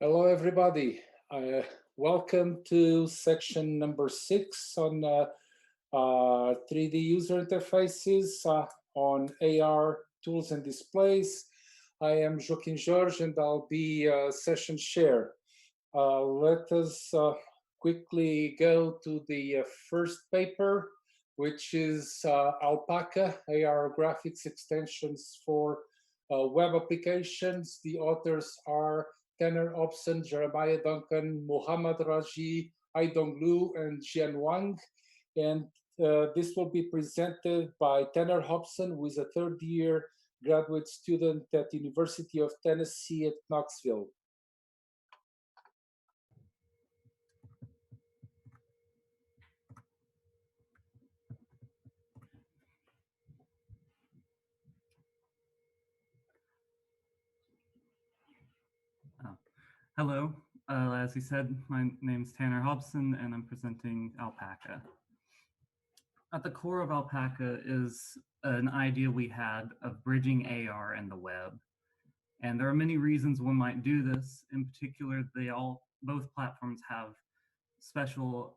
Hello, everybody. Welcome to section number 6 on 3D user interfaces on AR tools and displays. I am Joaquim Jorge, and I'll be session chair. Let us quickly go to the first paper, which is Alpaca, AR graphics extensions for web applications. The authors are Tanner Hobson, Jeremiah Duncan, Mohammad Raji, Haidong Lu, and Jian Wang. And this will be presented by Tanner Hobson, who is a third-year graduate student at the University of Tennessee at Knoxville. Hello, as he said, my name is Tanner Hobson and I'm presenting Alpaca. At the core of Alpaca is an idea we had of bridging AR and the web. And there are many reasons one might do this. In particular, both platforms have special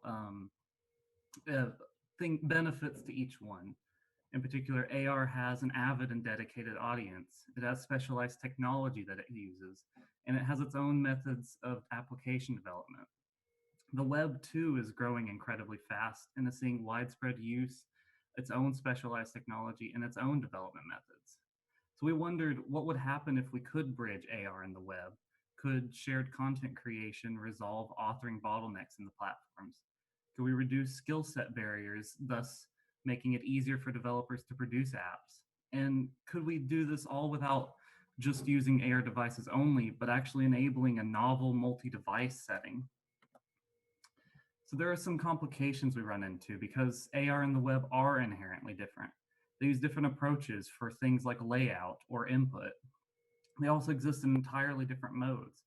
benefits to each one. In particular, AR has an avid and dedicated audience. It has specialized technology that it uses, and it has its own methods of application development. The web, too, is growing incredibly fast and is seeing widespread use, its own specialized technology, and its own development methods. So we wondered what would happen if we could bridge AR and the web. Could shared content creation resolve authoring bottlenecks in the platforms? Could we reduce skill set barriers, thus making it easier for developers to produce apps? And could we do this all without just using AR devices only, but actually enabling a novel multi-device setting? So there are some complications we run into because AR and the web are inherently different. They use different approaches for things like layout or input. They also exist in entirely different modes.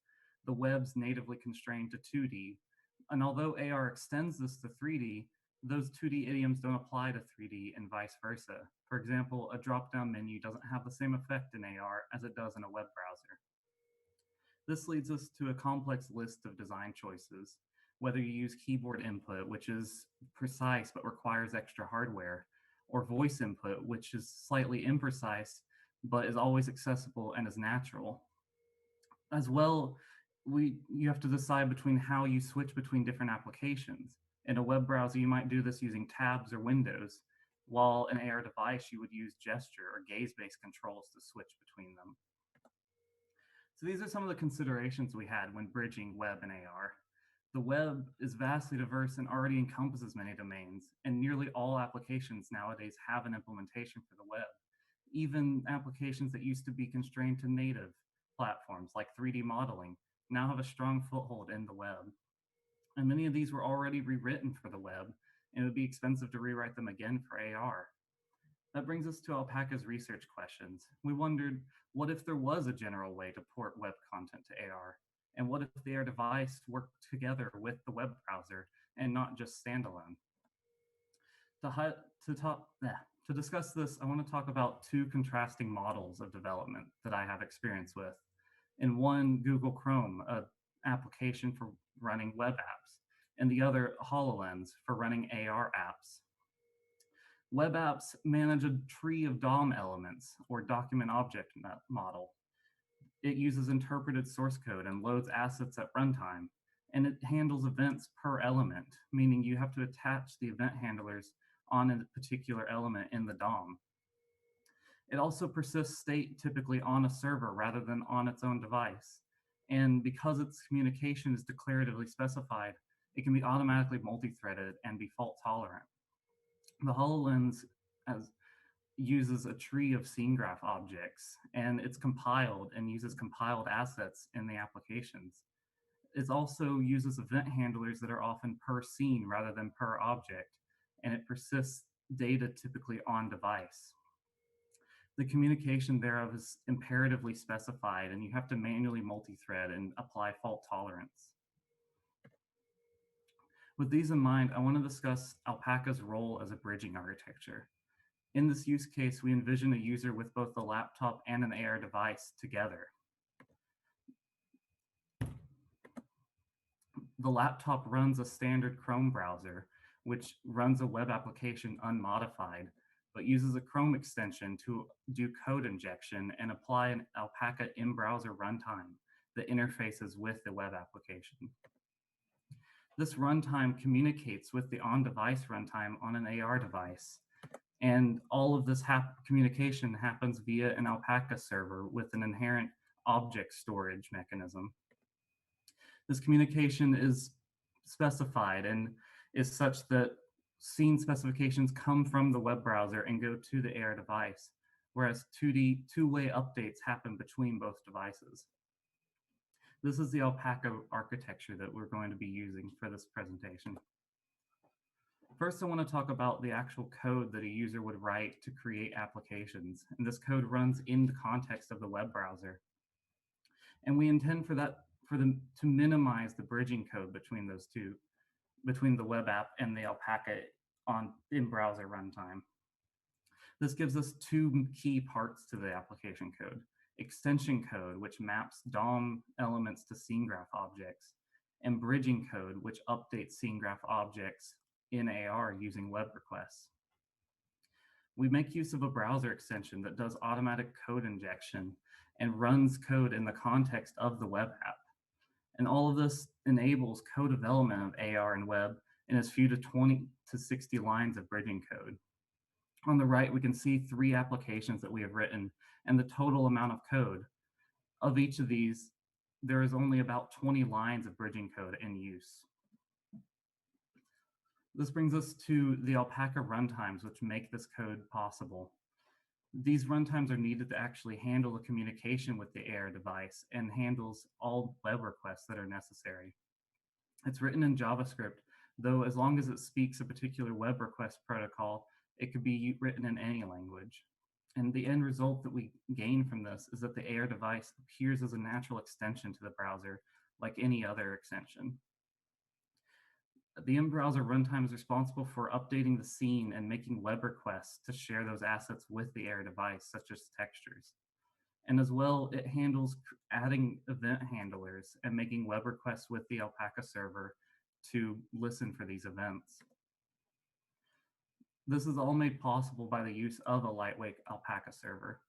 The web's natively constrained to 2D, and although AR extends this to 3D, those 2D idioms don't apply to 3D and vice versa. For example, a drop-down menu doesn't have the same effect in AR as it does in a web browser. This leads us to a complex list of design choices, whether you use keyboard input, which is precise but requires extra hardware, or voice input, which is slightly imprecise but is always accessible and is natural. As well, you have to decide between how you switch between different applications. In a web browser, you might do this using tabs or windows, while in an AR device, you would use gesture or gaze-based controls to switch between them. So these are some of the considerations we had when bridging web and AR. The web is vastly diverse and already encompasses many domains, and nearly all applications nowadays have an implementation for the web. Even applications that used to be constrained to native platforms like 3D modeling now have a strong foothold in the web. And many of these were already rewritten for the web, and it would be expensive to rewrite them again for AR. That brings us to Alpaca's research questions. We wondered, what if there was a general way to port web content to AR? And what if the AR device worked together with the web browser and not just standalone? To discuss this, I want to talk about two contrasting models of development that I have experience with. In one, Google Chrome, an application for running web apps, and the other, HoloLens, for running AR apps. Web apps manage a tree of DOM elements, or document object model. It uses interpreted source code and loads assets at runtime, and it handles events per element, meaning you have to attach the event handlers on a particular element in the DOM. It also persists state typically on a server rather than on its own device. And because its communication is declaratively specified, it can be automatically multi-threaded and be fault tolerant. The HoloLens uses a tree of scene graph objects, and it's compiled and uses compiled assets in the applications. It also uses event handlers that are often per scene rather than per object, and it persists data typically on device. The communication thereof is imperatively specified, and you have to manually multi-thread and apply fault tolerance. With these in mind, I want to discuss Alpaca's role as a bridging architecture. In this use case, we envision a user with both the laptop and an AR device together. The laptop runs a standard Chrome browser, which runs a web application unmodified, but uses a Chrome extension to do code injection and apply an Alpaca in-browser runtime that interfaces with the web application. This runtime communicates with the on-device runtime on an AR device, and all of this communication happens via an Alpaca server with an inherent object storage mechanism. This communication is specified and is such that scene specifications come from the web browser and go to the AR device, whereas two-way updates happen between both devices. This is the Alpaca architecture that we're going to be using for this presentation. First, I want to talk about the actual code that a user would write to create applications. And this code runs in the context of the web browser. And we intend for them to minimize the bridging code between those two, between the web app and the Alpaca in-browser runtime. This gives us two key parts to the application code: extension code, which maps DOM elements to scene graph objects, and bridging code, which updates scene graph objects in AR using web requests. We make use of a browser extension that does automatic code injection and runs code in the context of the web app. And all of this enables co-development of AR and web in as few to 20 to 60 lines of bridging code. On the right, we can see 3 applications that we have written and the total amount of code. Of each of these, there is only about 20 lines of bridging code in use. This brings us to the Alpaca runtimes, which make this code possible. These runtimes are needed to actually handle the communication with the AR device and handles all web requests that are necessary. It's written in JavaScript, though as long as it speaks a particular web request protocol, it could be written in any language. And the end result that we gain from this is that the AR device appears as a natural extension to the browser, like any other extension. The in-browser runtime is responsible for updating the scene and making web requests to share those assets with the AR device, such as textures. And as well, it handles adding event handlers and making web requests with the Alpaca server to listen for these events. This is all made possible by the use of a lightweight Alpaca server.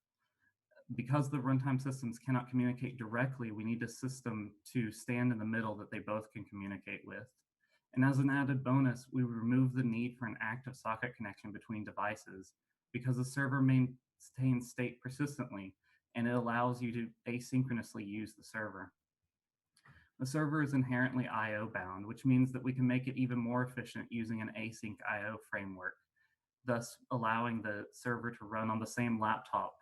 Because the runtime systems cannot communicate directly, we need a system to stand in the middle that they both can communicate with. And as an added bonus, we remove the need for an active socket connection between devices because the server maintains state persistently and it allows you to asynchronously use the server. The server is inherently I/O bound, which means that we can make it even more efficient using an async I/O framework, thus allowing the server to run on the same laptop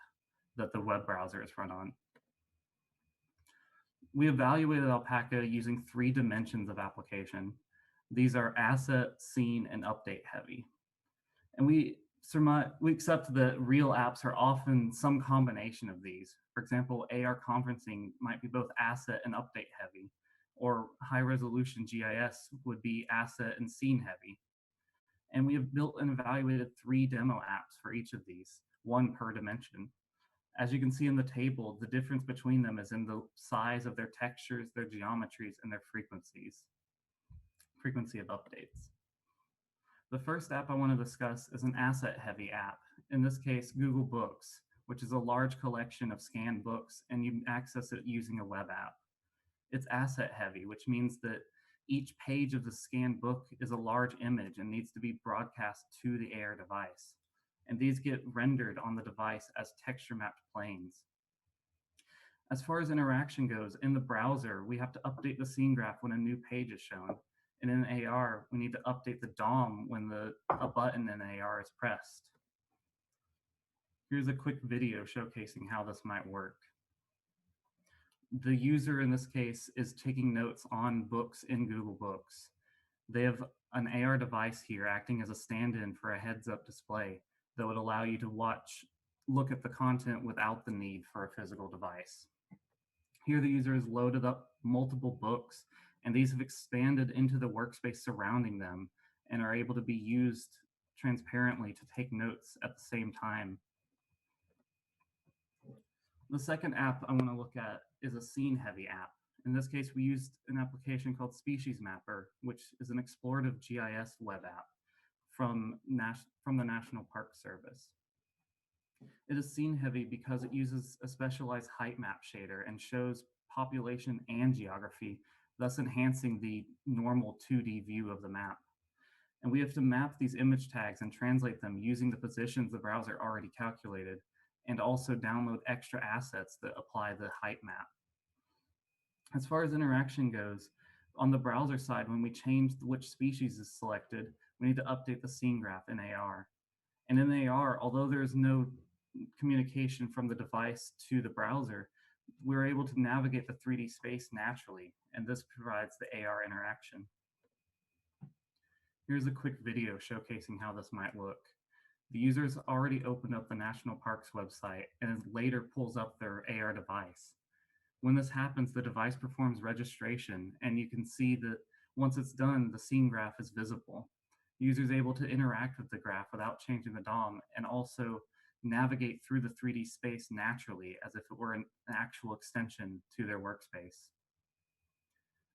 that the web browser is run on. We evaluated Alpaca using 3 dimensions of application. These are asset, scene, and update heavy. And we accept that real apps are often some combination of these. For example, AR conferencing might be both asset and update heavy, or high resolution GIS would be asset and scene heavy. And we have built and evaluated 3 demo apps for each of these, 1 per dimension. As you can see in the table, the difference between them is in the size of their textures, their geometries, and their frequency of updates. The first app I want to discuss is an asset-heavy app, in this case, Google Books, which is a large collection of scanned books, and you can access it using a web app. It's asset-heavy, which means that each page of the scanned book is a large image and needs to be broadcast to the AR device. And these get rendered on the device as texture-mapped planes. As far as interaction goes, in the browser, we have to update the scene graph when a new page is shown. And in AR, we need to update the DOM when a button in AR is pressed. Here's a quick video showcasing how this might work. The user in this case is taking notes on books in Google Books. They have an AR device here acting as a stand-in for a heads-up display that would allow you to look at the content without the need for a physical device. Here the user has loaded up multiple books, and these have expanded into the workspace surrounding them and are able to be used transparently to take notes at the same time. The second app I want to look at is a scene-heavy app. In this case, we used an application called Species Mapper, which is an explorative GIS web app from the National Park Service. It is scene heavy because it uses a specialized height map shader and shows population and geography, thus enhancing the normal 2D view of the map. And we have to map these image tags and translate them using the positions the browser already calculated, and also download extra assets that apply the height map. As far as interaction goes, on the browser side, when we change which species is selected, we need to update the scene graph in AR. And in AR, although there is no communication from the device to the browser, we're able to navigate the 3D space naturally, and this provides the AR interaction. Here's a quick video showcasing how this might look. The user's already opened up the National Parks website and later pulls up their AR device. When this happens, the device performs registration, and you can see that once it's done, the scene graph is visible. The user is able to interact with the graph without changing the DOM and also navigate through the 3D space naturally as if it were an actual extension to their workspace.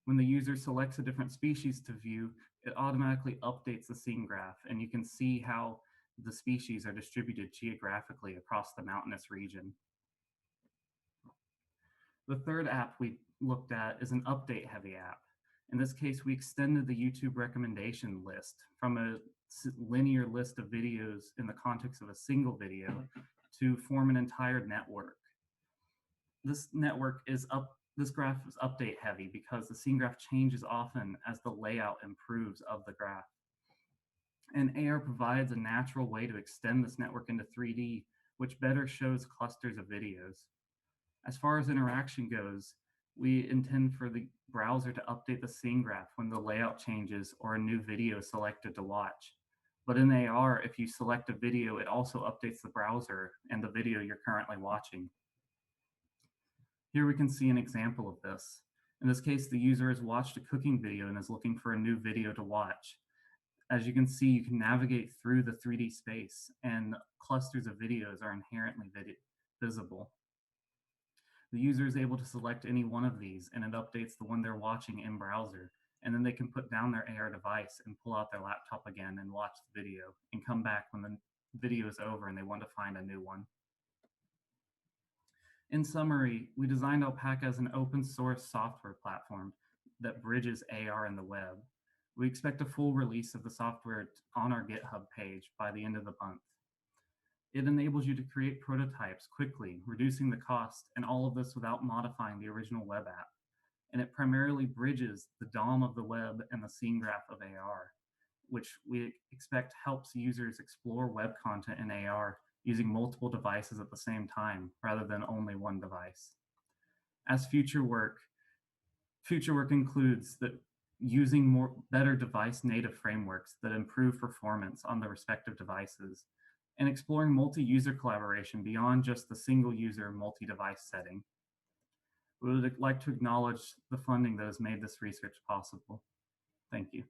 When the user selects a different species to view, it automatically updates the scene graph, and you can see how the species are distributed geographically across the mountainous region. The third app we looked at is an update-heavy app. In this case, we extended the YouTube recommendation list from a linear list of videos in the context of a single video to form an entire network. This graph is update heavy because the scene graph changes often as the layout improves of the graph. And AR provides a natural way to extend this network into 3D, which better shows clusters of videos. As far as interaction goes, we intend for the browser to update the scene graph when the layout changes or a new video is selected to watch. But in AR, if you select a video, it also updates the browser and the video you're currently watching. Here we can see an example of this. In this case, the user has watched a cooking video and is looking for a new video to watch. As you can see, you can navigate through the 3D space, and clusters of videos are inherently visible. The user is able to select any one of these, and it updates the one they're watching in browser, and then they can put down their AR device and pull out their laptop again and watch the video, and come back when the video is over and they want to find a new one. In summary, we designed Alpaca as an open source software platform that bridges AR and the web. We expect a full release of the software on our GitHub page by the end of the month. It enables you to create prototypes quickly, reducing the cost, and all of this without modifying the original web app. And it primarily bridges the DOM of the web and the scene graph of AR, which we expect helps users explore web content in AR using multiple devices at the same time, rather than only one device. As future work includes that using better device native frameworks that improve performance on the respective devices, and exploring multi-user collaboration beyond just the single-user multi-device setting. We would like to acknowledge the funding that has made this research possible. Thank you.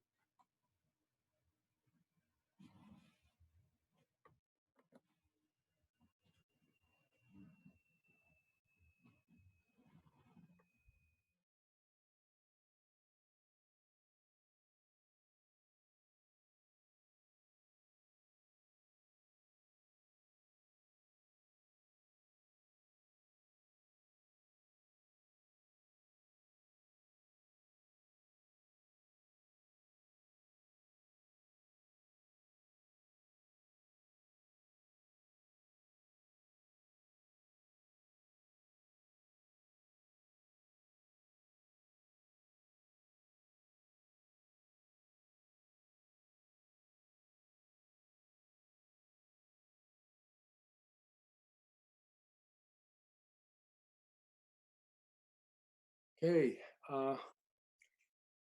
Okay,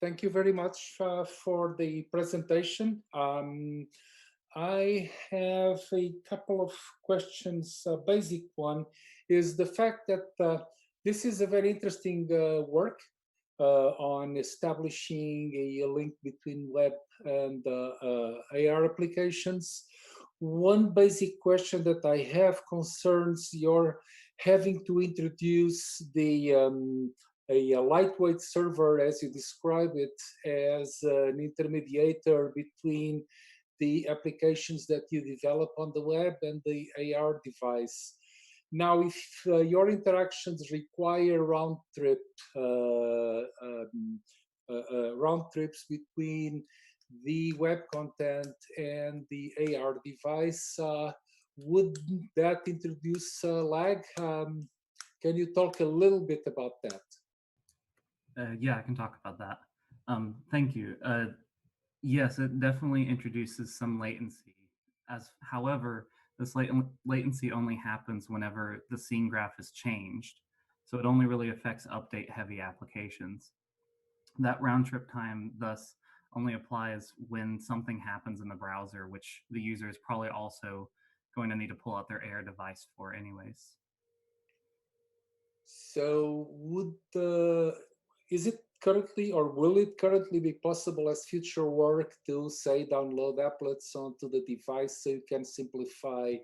thank you very much for the presentation. I have a couple of questions. Basic one is the fact that this is a very interesting work on establishing a link between web and AR applications. One basic question that I have concerns your having to introduce the a lightweight server, as you describe it, as an intermediator between the applications that you develop on the web and the AR device. Now, if your interactions require round trips between the web content and the AR device, would that introduce lag? Can you talk a little bit about that? Yeah, I can talk about that. Thank you. Yes, it definitely introduces some latency. However, this latency only happens whenever the scene graph is changed. So it only really affects update-heavy applications. That round trip time thus only applies when something happens in the browser, which the user is probably also going to need to pull out their AR device for anyways. So is it currently, or will it currently be possible as future work to say download applets onto the device so you can simplify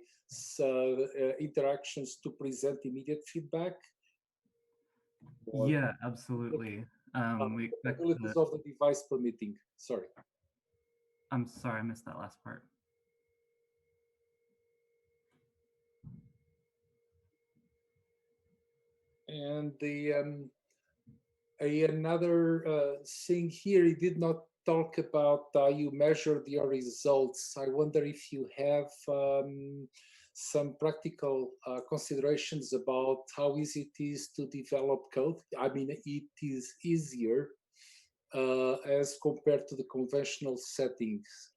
interactions to present immediate feedback? Or Yeah, absolutely. We expect capabilities that. of the device permitting. Sorry. I'm sorry, I missed that last part. And another thing here, you did not talk about you measured your results. I wonder if you have some practical considerations about how easy it is to develop code. I mean, it is easier as compared to the conventional settings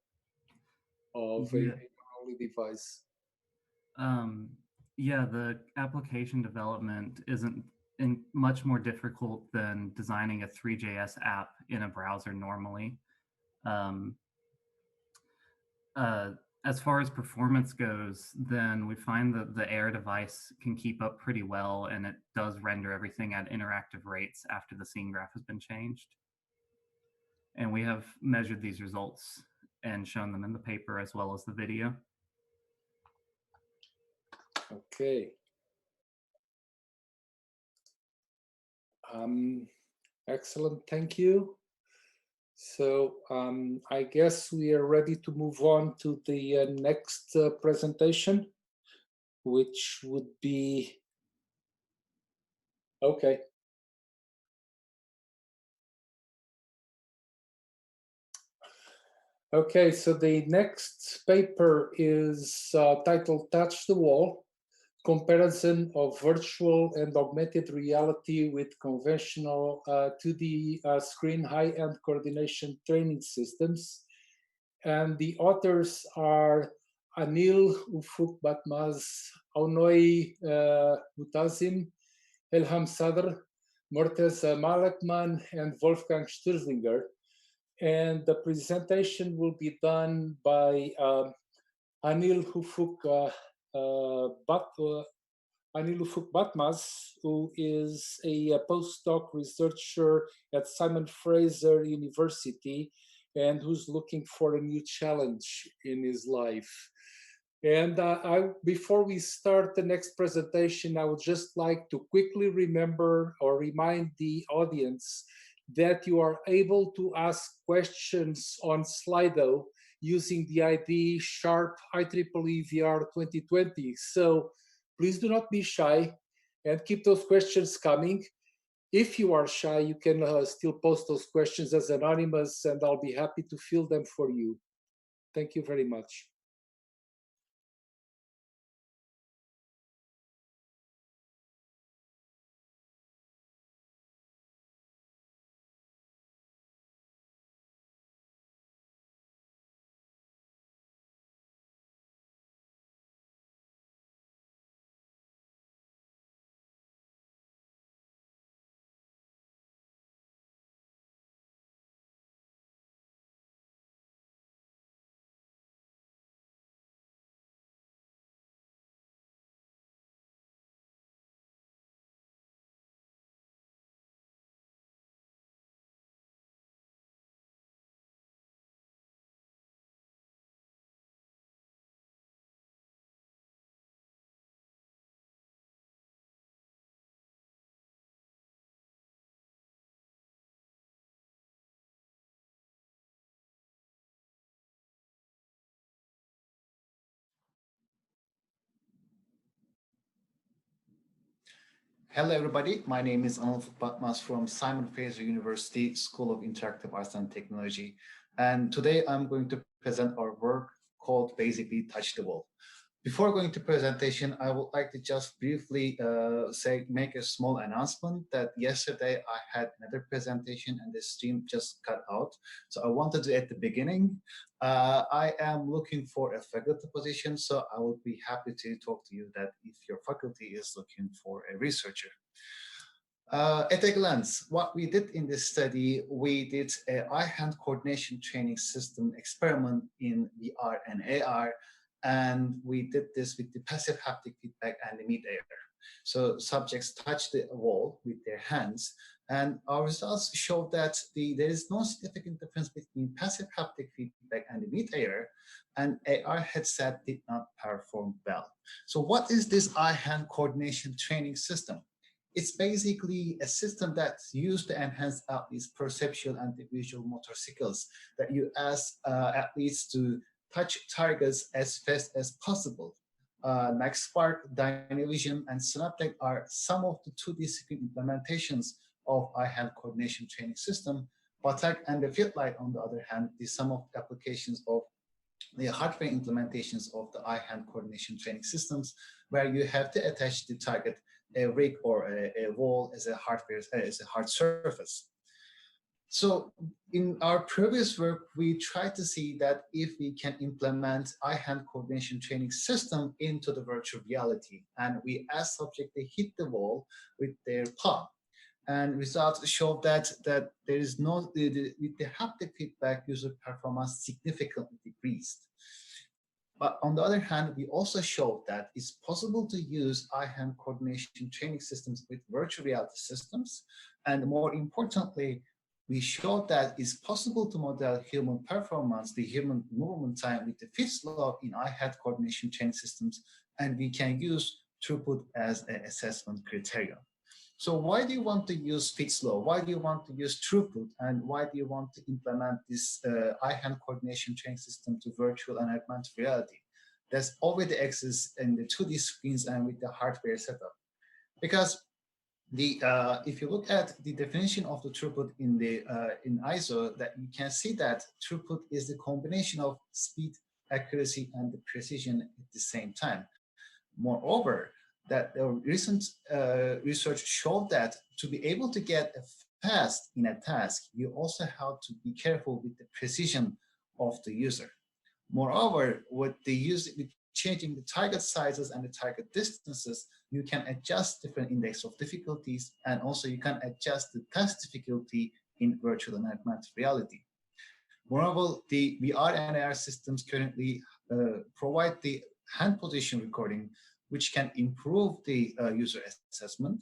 of a Yeah. early device. Um, yeah, the application development isn't much more difficult than designing a Three.js app in a browser normally. Um, uh, as far as performance goes, then we find that the AR device can keep up pretty well, and it does render everything at interactive rates after the scene graph has been changed. And we have measured these results and shown them in the paper as well as the video. Okay. Excellent, thank you. So I guess we are ready to move on to the next presentation, which would be, okay. Okay, so the next paper is titled Touch the Wall, Comparison of Virtual and Augmented Reality with Conventional 2D Screen High-End Coordination Training Systems. And the authors are Anil Ufuk Batmaz, Aunoy Mutazim, Elham Sadr, Morteza Malakman, and Wolfgang Sturzlinger. And the presentation will be done by Anil Ufuk Batmaz, who is a postdoc researcher at Simon Fraser University and who's looking for a new challenge in his life. And before we start the next presentation, I would just like to quickly remember or remind the audience that you are able to ask questions on Slido using the ID sharp IEEE VR 2020. So please do not be shy and keep those questions coming. If you are shy, you can still post those questions as anonymous and I'll be happy to fill them for you. Thank you very much. Hello, everybody. My name is Anil Batmas from Simon Fraser University School of Interactive Arts and Technology. And today I'm going to present our work called basically Touch the Wall. Before going to presentation, I would like to just briefly make a small announcement that yesterday I had another presentation and the stream just cut out. So I wanted to at the beginning, I am looking for a faculty position, so I would be happy to talk to you that if your faculty is looking for a researcher. At a glance, what we did in this study, we did an eye-hand coordination training system experiment in VR and AR, and we did this with the passive haptic feedback and the mid-air. So subjects touch the wall with their hands, and our results show that there is no significant difference between passive haptic feedback and the mid-air, and AR headset did not perform well. So what is this eye-hand coordination training system? It's basically a system that's used to enhance athletes' perceptual and visual motor skills, that you ask athletes to touch targets as fast as possible. MaxSpark, Dynavision, and Synaptic are some of the 2D screen implementations of eye-hand coordination training system. Batak and the Fitlight, on the other hand, is some of the applications of the hardware implementations of the eye-hand coordination training systems, where you have to attach the target a rig or a wall as a hard surface. So in our previous work, we tried to see that if we can implement eye-hand coordination training system into the virtual reality, and we asked subjects to hit the wall with their palm. And results showed that there is no, with the haptic feedback, user performance significantly decreased. But on the other hand, we also showed that it's possible to use eye-hand coordination training systems with virtual reality systems. And more importantly, we showed that it's possible to model human performance, the human movement time with the Fitts law in eye-hand coordination training systems, and we can use throughput as an assessment criterion. So why do you want to use Fitts law? Why do you want to use throughput? And why do you want to implement this eye-hand coordination training system to virtual and augmented reality that's already exists in the 2D screens and with the hardware setup? Because if you look at the definition of the throughput in ISO, that you can see that throughput is the combination of speed, accuracy, and the precision at the same time. Moreover, that the recent research showed that to be able to get fast in a task, you also have to be careful with the precision of the user. Moreover, with changing the target sizes and the target distances, you can adjust different index of difficulties, and also you can adjust the task difficulty in virtual and augmented reality. Moreover, the VR and AR systems currently provide the hand position recording, which can improve the user assessment.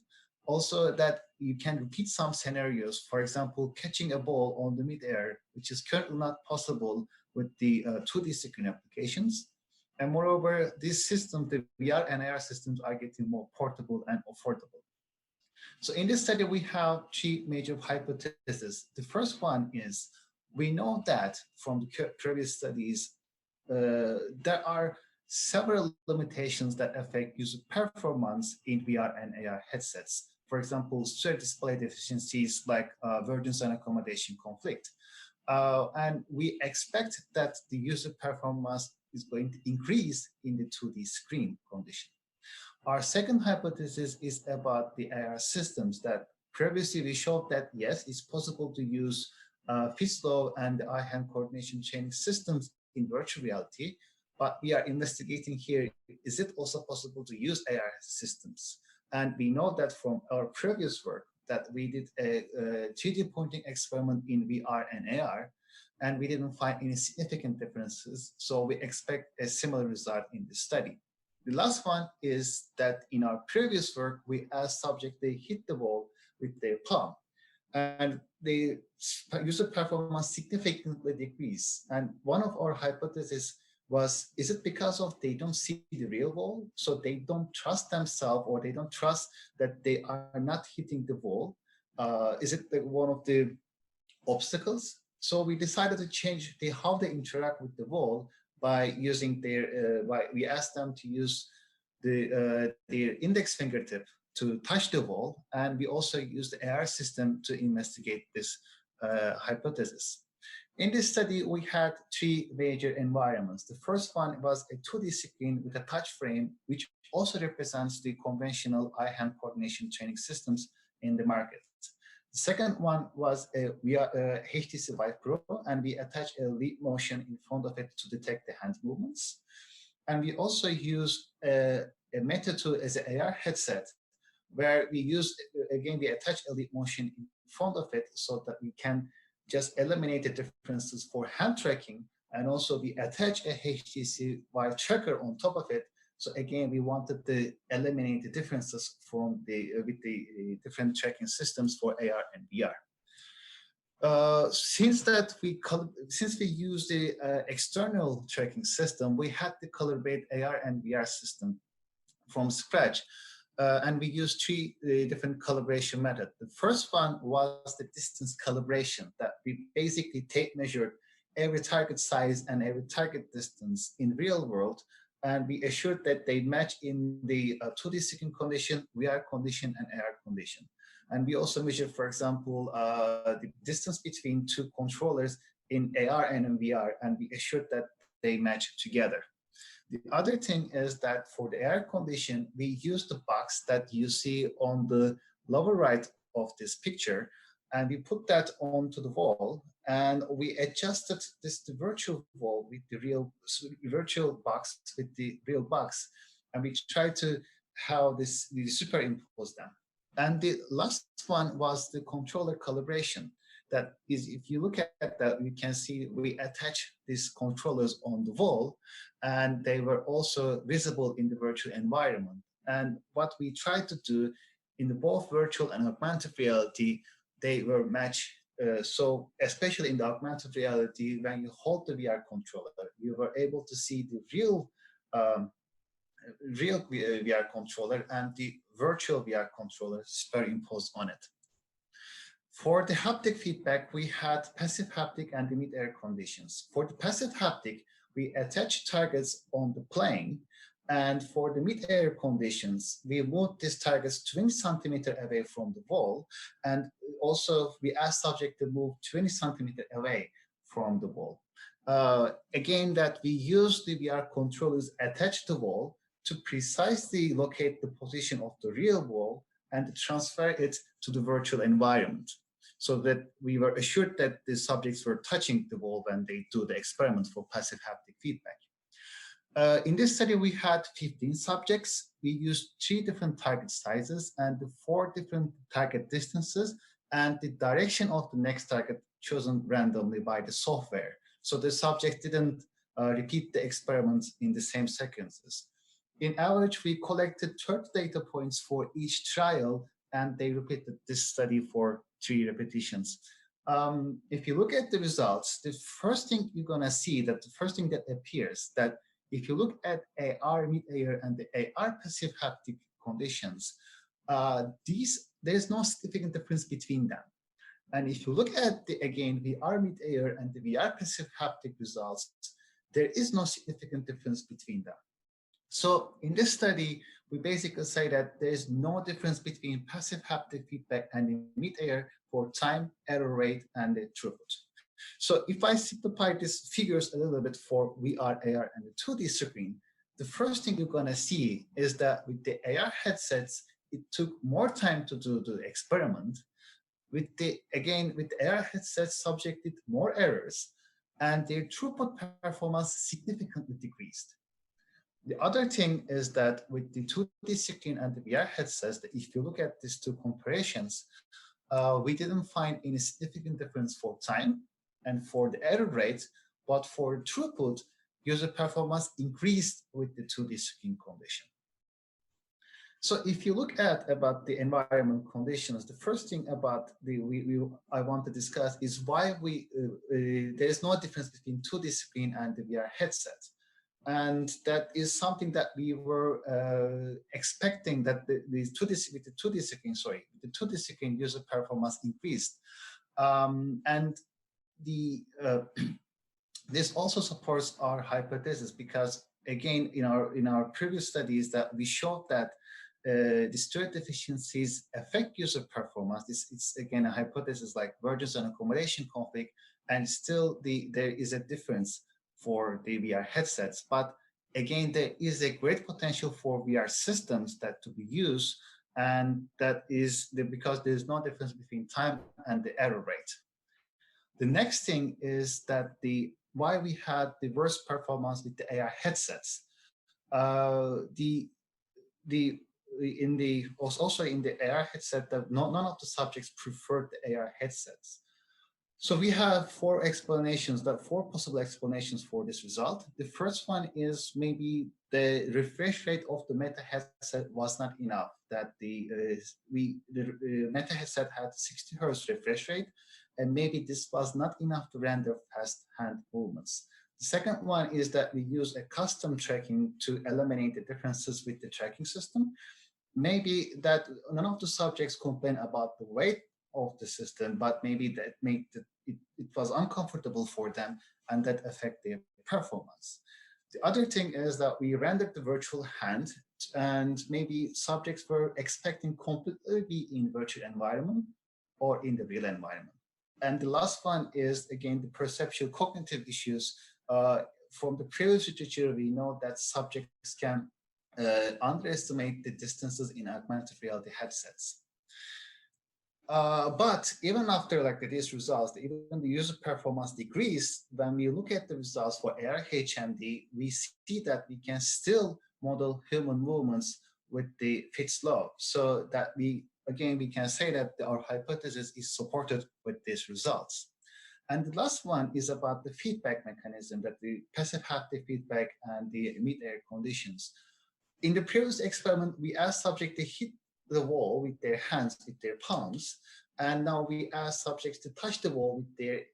Also, that you can repeat some scenarios, for example, catching a ball on the mid-air, which is currently not possible with the 2D screen applications. And moreover, these systems, the VR and AR systems, are getting more portable and affordable. So in this study, we have three major hypotheses. The first one is, we know that from the previous studies, there are several limitations that affect user performance in VR and AR headsets. For example, shared display deficiencies like vergence and accommodation conflict. And we expect that the user performance is going to increase in the 2D screen condition. Our second hypothesis is about the AR systems, that previously we showed that yes, it's possible to use Fitts law and the eye-hand coordination training systems in virtual reality, but we are investigating here, is it also possible to use AR systems? And we know that from our previous work that we did a 3D pointing experiment in VR and AR, and we didn't find any significant differences. So we expect a similar result in this study. The last one is that in our previous work, we asked subjects they hit the wall with their palm, and the user performance significantly decreased. And one of our hypotheses was, is it because of they don't see the real wall? So they don't trust themselves, or they don't trust that they are not hitting the wall? Is it one of the obstacles? So we decided to change how they interact with the wall by using their, we asked them to use their index fingertip to touch the wall, and we also used the AR system to investigate this hypothesis. In this study, we had three major environments. The first one was a 2D screen with a touch frame, which also represents the conventional eye-hand coordination training systems in the market. The second one was a HTC Vive Pro, and we attached a leap motion in front of it to detect the hand movements. And we also used a Meta 2 as an AR headset, where we used, again, we attach a leap motion in front of it so that we can just eliminate the differences for hand tracking. And also we attach a HTC Vive tracker on top of it. So again, we wanted to eliminate the differences from with the different tracking systems for AR and VR. Since we use the external tracking system, we had to calibrate AR and VR system from scratch. And we used three different calibration methods. The first one was the distance calibration, that we basically measured every target size and every target distance in real world, and we assured that they match in the 2D screen condition, VR condition, and AR condition. And we also measured, for example, the distance between two controllers in AR and in VR, and we assured that they match together. The other thing is that for the AR condition, we use the box that you see on the lower right of this picture, and we put that onto the wall, and we adjusted the virtual wall with the virtual box with the real box, and we tried to how we superimpose them. And the last one was the controller calibration. That is, if you look at that, you can see we attach these controllers on the wall, and they were also visible in the virtual environment. And what we tried to do in both virtual and augmented reality, they were matched. So especially in the augmented reality, when you hold the VR controller, you were able to see the real VR controller and the virtual VR controller superimposed on it. For the haptic feedback, we had passive haptic and the mid-air conditions. For the passive haptic, we attached targets on the plane, and for the mid-air conditions, we moved these targets 20 centimeters away from the wall, and also we asked subject to move 20 centimeters away from the wall. Again, that we use the VR controllers attached to the wall to precisely locate the position of the real wall and transfer it to the virtual environment, so that we were assured that the subjects were touching the wall when they do the experiment for passive haptic feedback. In this study, we had 15 subjects. We used 3 different target sizes and 4 different target distances, and the direction of the next target chosen randomly by the software. So the subject didn't repeat the experiments in the same sequences. In average, we collected 30 data points for each trial, and they repeated this study for 3 repetitions. If you look at the results, the first thing you're gonna see, that the first thing that appears, that if you look at AR mid-air and the AR passive haptic conditions, there's no significant difference between them. And if you look at the, again, VR mid-air and the VR passive haptic results, there is no significant difference between them. So in this study, we basically say that there is no difference between passive haptic feedback and mid-air for time, error rate, and the throughput. So if I simplify these figures a little bit for VR, AR, and the 2D screen, the first thing you're gonna see is that with the AR headsets, it took more time to do the experiment. With the AR headsets, subject did more errors, and their throughput performance significantly decreased. The other thing is that with the 2D screen and the VR headsets, that if you look at these 2 comparisons, we didn't find any significant difference for time and for the error rate, but for throughput, user performance increased with the 2D screen condition. So if you look at about the environment conditions, the first thing about I want to discuss is why there is no difference between 2D screen and the VR headset. And that is something that we were expecting, that the 2D screen user performance increased. And this also supports our hypothesis, because again, in our previous studies, that we showed that these two deficiencies affect user performance. It's again a hypothesis like vergence and accommodation conflict, and still there is a difference for the VR headsets. But again, there is a great potential for VR systems that to be used, and that is because there is no difference between time and the error rate. The next thing is that why we had the worst performance with the AR headsets. Also in the AR headset, that none of the subjects preferred the AR headsets. So we have four possible explanations for this result. The first one is maybe the refresh rate of the Meta headset was not enough. That the Meta headset had 60 Hz refresh rate, and maybe this was not enough to render fast hand movements. The second one is that we use a custom tracking to eliminate the differences with the tracking system. Maybe that none of the subjects complain about the weight of the system, but maybe that it was uncomfortable for them, and that affect their performance. The other thing is that we rendered the virtual hand, and maybe subjects were expecting completely be in virtual environment or in the real environment. And the last one is, again, the perceptual cognitive issues. From the previous literature, we know that subjects can underestimate the distances in augmented reality headsets. But even after these results, even the user performance decreased. When we look at the results for AR HMD, we see that we can still model human movements with the Fitts law. So that we can say that our hypothesis is supported with these results. And the last one is about the feedback mechanism, that the passive haptic feedback and the mid-air conditions. In the previous experiment, we asked subjects to hit the wall with their hands, with their palms, and now we ask subjects to touch the wall with their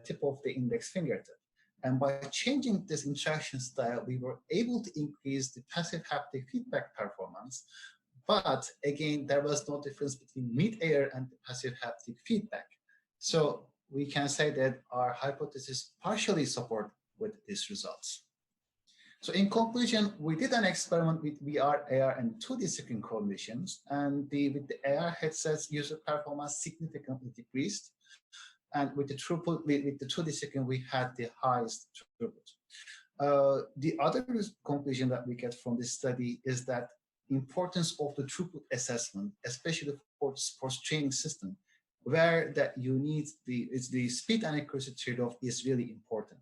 tip of the index fingertip. And by changing this interaction style, we were able to increase the passive haptic feedback performance. But again, there was no difference between mid-air and the passive haptic feedback. So we can say that our hypothesis partially support with these results. So in conclusion, we did an experiment with VR, AR, and 2D screen conditions, and with the AR headsets, user performance significantly decreased, and with the throughput, with the 2D screen, we had the highest throughput. The other conclusion that we get from this study is that importance of the throughput assessment, especially for the sports training system, where that you need the speed and accuracy trade-off is really important.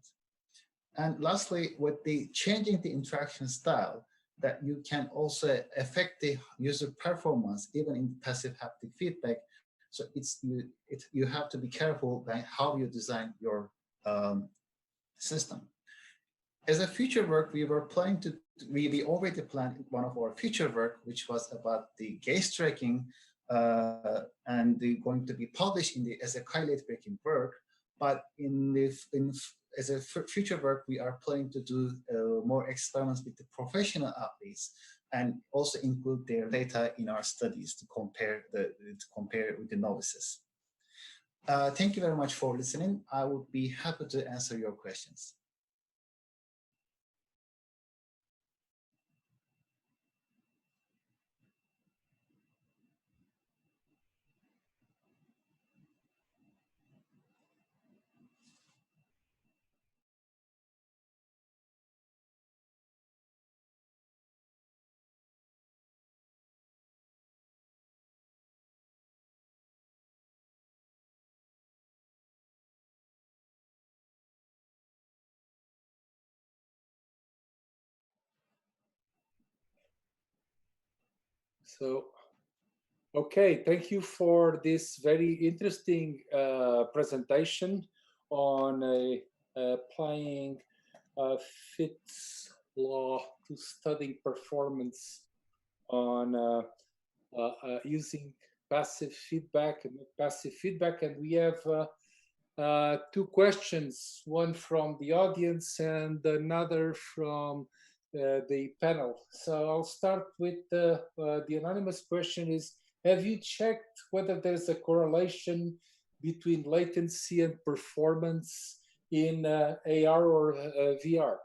And lastly, with the changing the interaction style, that you can also affect the user performance even in passive haptic feedback. So you have to be careful by how you design your system. As a future work, we were planning to, we already planned one of our future work, which was about the gaze tracking, and going to be published as a late breaking work. But as a future work, we are planning to do more experiments with the professional athletes and also include their data in our studies to compare with the novices. Thank you very much for listening. I would be happy to answer your questions. So, okay, thank you for this very interesting presentation on applying Fitts law to studying performance on using passive feedback and passive feedback. And we have two questions, one from the audience and another from the panel. So I'll start with the anonymous question is, have you checked whether there's a correlation between latency and performance in AR or VR?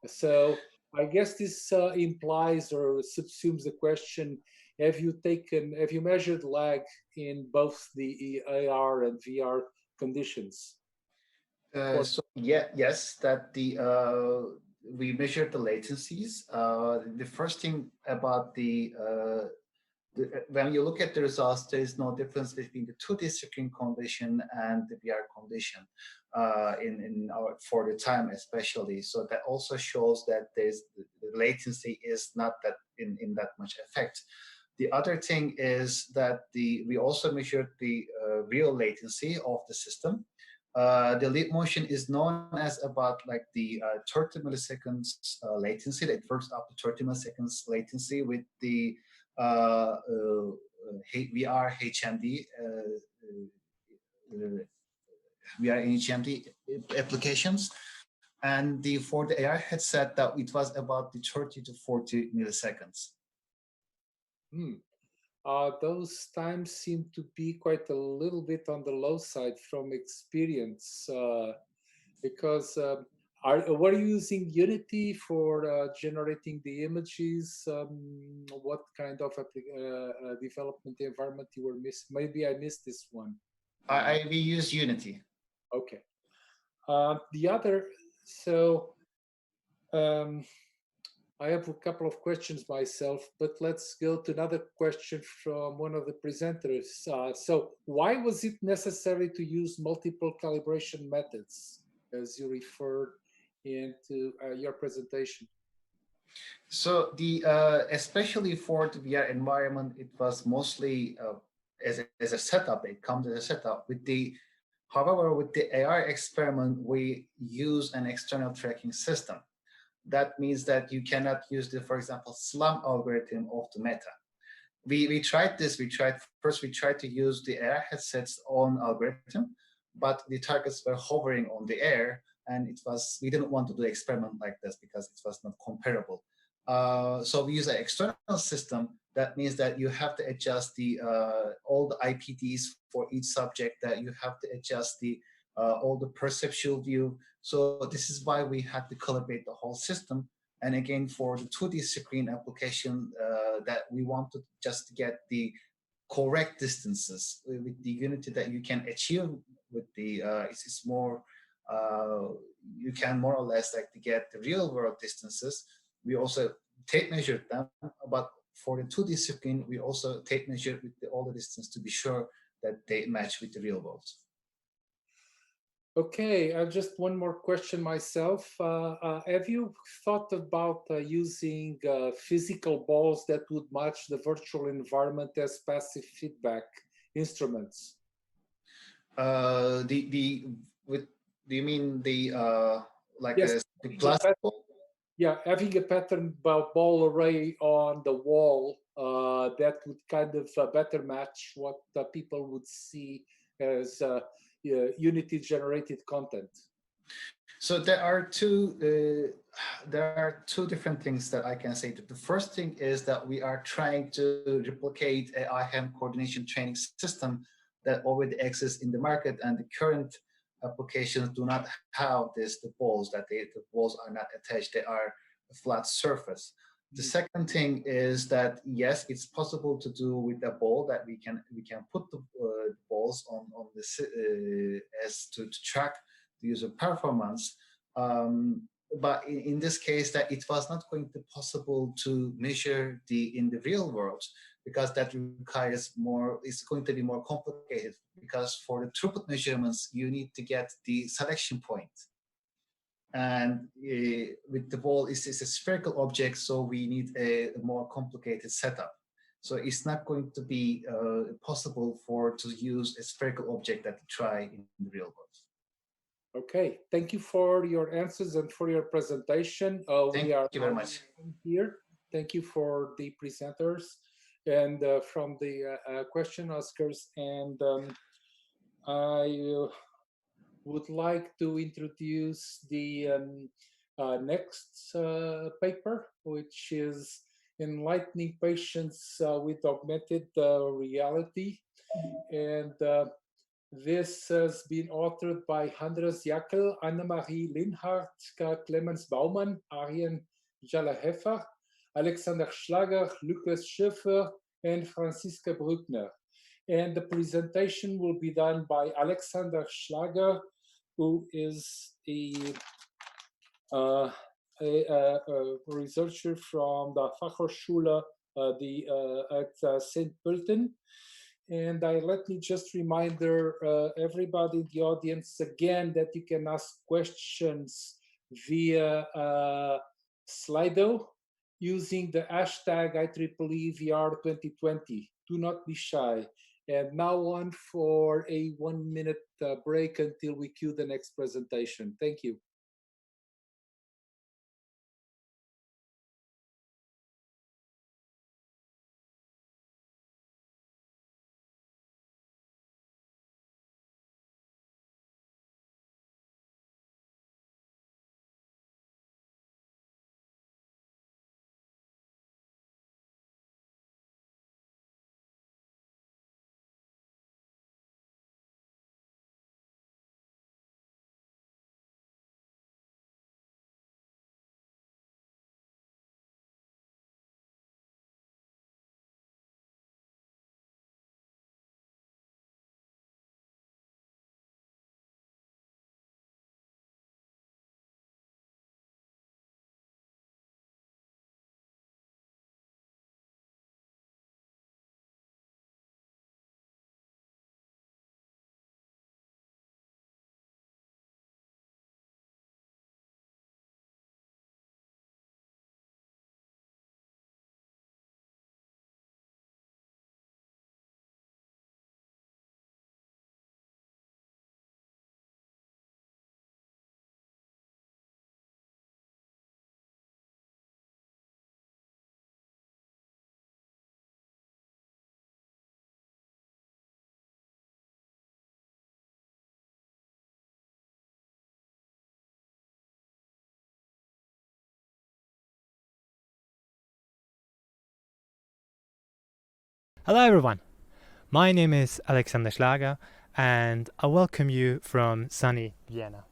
So I guess this implies or subsumes the question, have you measured lag in both the AR and VR conditions? Yes, that we measured the latencies. The first thing about when you look at the results, there is no difference between the 2D screen condition and the VR condition for the time especially. So that also shows that the latency is not that in that much effect. The other thing is that we also measured the real latency of the system. The leap motion is known as about like the 30 milliseconds latency. That works up to 30 milliseconds latency with the VR HMD VR HMD applications, and for the AR headset that it was about the 30 to 40 milliseconds. Those times seem to be quite a little bit on the low side from experience, because were you using Unity for generating the images? What kind of development environment you were missing? Maybe I missed this one. We use Unity. Okay. The other, so I have a couple of questions myself, but let's go to another question from one of the presenters. So why was it necessary to use multiple calibration methods, as you referred into your presentation? So especially for the VR environment, it was mostly as a setup. It comes as a setup. However, with the AR experiment, we use an external tracking system. That means that you cannot use for example, SLAM algorithm of the Meta. We tried this. We tried to use the AR headset's own algorithm, but the targets were hovering on the air, and we didn't want to do an experiment like this because it was not comparable. So we use an external system. That means that you have to adjust all the IPDs for each subject, that you have to adjust all the perceptual view. So this is why we had to calibrate the whole system. And again, for the 2D screen application, that we wanted just to get the correct distances with the Unity that you can achieve with it's more, you can more or less like to get the real world distances. We also tape measured them, but for the 2D screen, we also tape measured with all the distance to be sure that they match with the real world. Okay, I've just one more question myself. Have you thought about using physical balls that would match the virtual environment as passive feedback instruments? Do you mean like yes, the plastic ball? Yeah, having a pattern ball array on the wall that would kind of better match what people would see as Unity generated content. So there are two different things that I can say. The first thing is that we are trying to replicate a IHAM coordination training system that already exists in the market, and the current applications do not have the balls. The balls are not attached; they are a flat surface. The second thing is that yes, it's possible to do with a ball that we can put the balls on the as to track the user performance. But in this case, that it was not going to be possible to measure in the real world, because that requires more. It's going to be more complicated, because for the throughput measurements, you need to get the selection point. And with the ball, it's a spherical object, so we need a more complicated setup. So it's not going to be possible to use a spherical object that we try in the real world. Okay, thank you for your answers and for your presentation. Thank you very much. Here, thank you for the presenters and from the question askers. And I would like to introduce the next paper, which is Enlightening Patients with Augmented Reality. And this has been authored by Andres Jackel, Annemarie Linhardt, Clemens Baumann, Arjen Jalahefer, Alexander Schlager, Lucas Schöffer, and Franziska Brückner. And the presentation will be done by Alexander Schlager, who is a researcher from the Fachhochschule at St. Pölten. And let me just remind everybody in the audience again that you can ask questions via Slido using the hashtag IEEE VR 2020. Do not be shy. And now on for a 1 minute break until we cue the next presentation. Thank you. Hello everyone, my name is Alexander Schlager and I welcome you from sunny Vienna.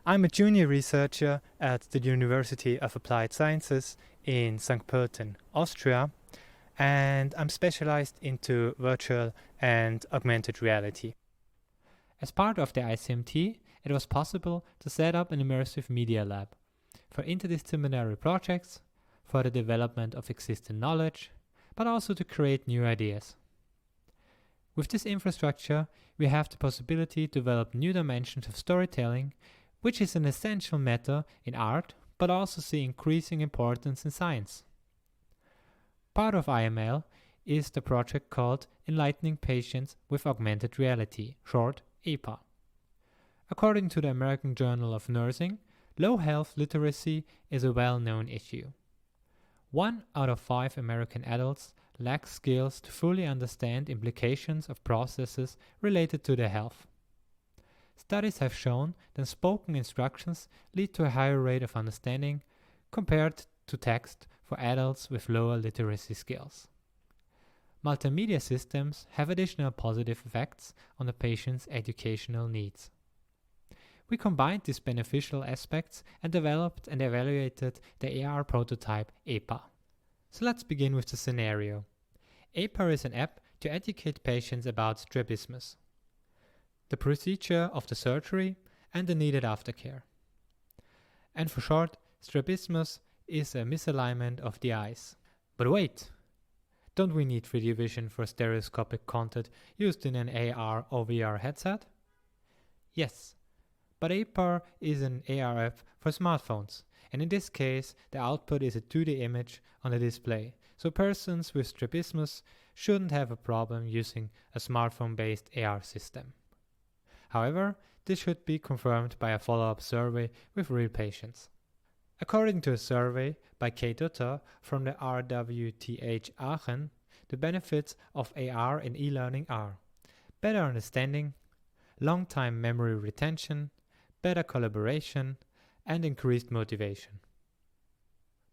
I'm a junior researcher at the University of Applied Sciences in St. Pölten, Austria, and I'm specialized into virtual and augmented reality. As part of the ICMT, it was possible to set up an immersive media lab for interdisciplinary projects, for the development of existing knowledge, but also to create new ideas. With this infrastructure, we have the possibility to develop new dimensions of storytelling, which is an essential matter in art, but also see increasing importance in science. Part of IML is the project called Enlightening Patients with Augmented Reality, short APA. According to the American Journal of Nursing, low health literacy is a well-known issue. 1 out of 5 American adults lack skills to fully understand implications of processes related to their health. Studies have shown that spoken instructions lead to a higher rate of understanding compared to text for adults with lower literacy skills. Multimedia systems have additional positive effects on the patient's educational needs. We combined these beneficial aspects and developed and evaluated the AR prototype APA. So let's begin with the scenario. APA is an app to educate patients about strabismus, the procedure of the surgery and the needed aftercare. And for short, strabismus is a misalignment of the eyes. But wait! Don't we need 3D vision for stereoscopic content used in an AR or VR headset? Yes. But APAR is an AR app for smartphones, and in this case, the output is a 2D image on the display, so persons with strabismus shouldn't have a problem using a smartphone-based AR system. However, this should be confirmed by a follow-up survey with real patients. According to a survey by Kate Dutter from the RWTH Aachen, the benefits of AR in e-learning are better understanding, long-time memory retention, better collaboration, and increased motivation.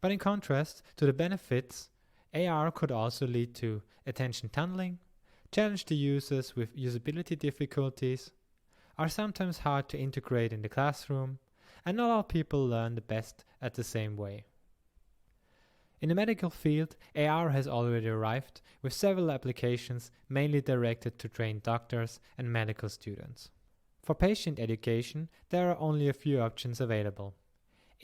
But in contrast to the benefits, AR could also lead to attention tunneling, challenge the users with usability difficulties, are sometimes hard to integrate in the classroom, and not all people learn the best at the same way. In the medical field, AR has already arrived with several applications mainly directed to trained doctors and medical students. For patient education, there are only a few options available.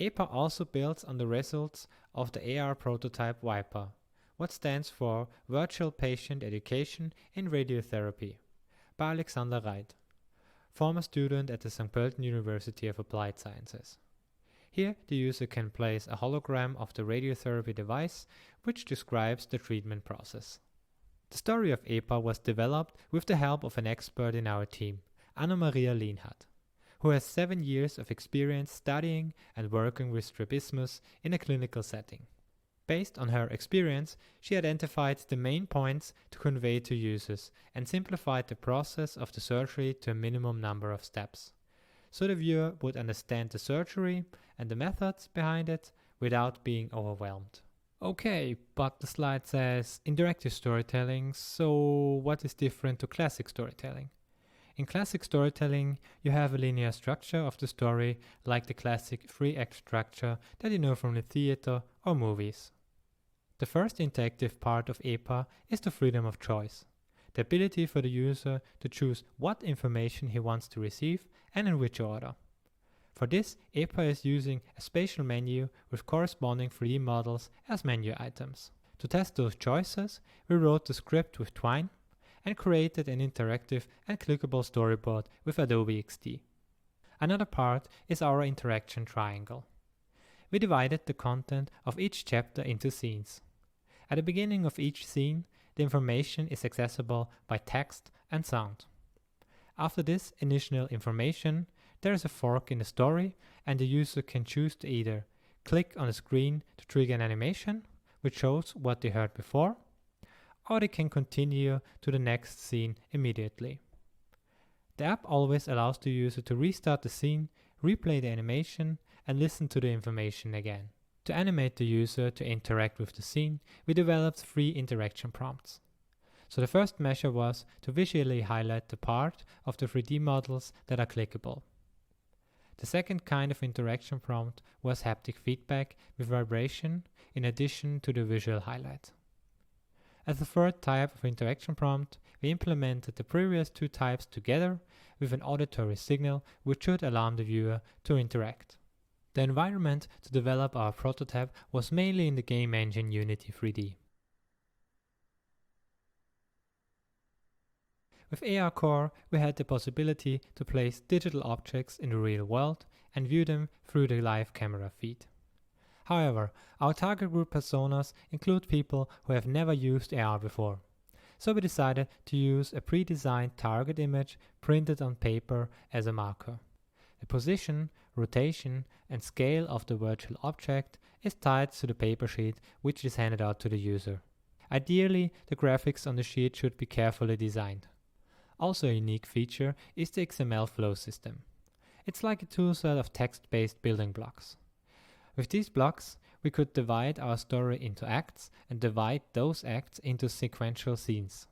EPA also builds on the results of the AR prototype VIPA, what stands for Virtual Patient Education in Radiotherapy, by Alexander Reit, former student at the St. Pölten University of Applied Sciences. Here, the user can place a hologram of the radiotherapy device, which describes the treatment process. The story of EPA was developed with the help of an expert in our team, Anna-Maria Lienhardt, who has 7 years of experience studying and working with strabismus in a clinical setting. Based on her experience, she identified the main points to convey to users and simplified the process of the surgery to a minimum number of steps, so the viewer would understand the surgery and the methods behind it without being overwhelmed. Okay, but the slide says interactive storytelling, so what is different to classic storytelling? In classic storytelling, you have a linear structure of the story like the classic 3-act structure that you know from the theater or movies. The first interactive part of EPA is the freedom of choice, the ability for the user to choose what information he wants to receive and in which order. For this, EPA is using a spatial menu with corresponding 3D models as menu items. To test those choices, we wrote the script with Twine and created an interactive and clickable storyboard with Adobe XD. Another part is our interaction triangle. We divided the content of each chapter into scenes. At the beginning of each scene, the information is accessible by text and sound. After this initial information, there is a fork in the story, and the user can choose to either click on the screen to trigger an animation, which shows what they heard before, or they can continue to the next scene immediately. The app always allows the user to restart the scene, replay the animation, and listen to the information again. To animate the user to interact with the scene, we developed 3 interaction prompts. So the first measure was to visually highlight the part of the 3D models that are clickable. The second kind of interaction prompt was haptic feedback with vibration in addition to the visual highlight. As the third type of interaction prompt, we implemented the previous 2 types together with an auditory signal which should alarm the viewer to interact. The environment to develop our prototype was mainly in the game engine Unity 3D. With ARCore, we had the possibility to place digital objects in the real world and view them through the live camera feed. However, our target group personas include people who have never used AR before. So we decided to use a pre-designed target image printed on paper as a marker. The position, rotation, and scale of the virtual object is tied to the paper sheet which is handed out to the user. Ideally, the graphics on the sheet should be carefully designed. Also a unique feature is the XML flow system. It's like a toolset of text-based building blocks. With these blocks, we could divide our story into acts and divide those acts into sequential scenes.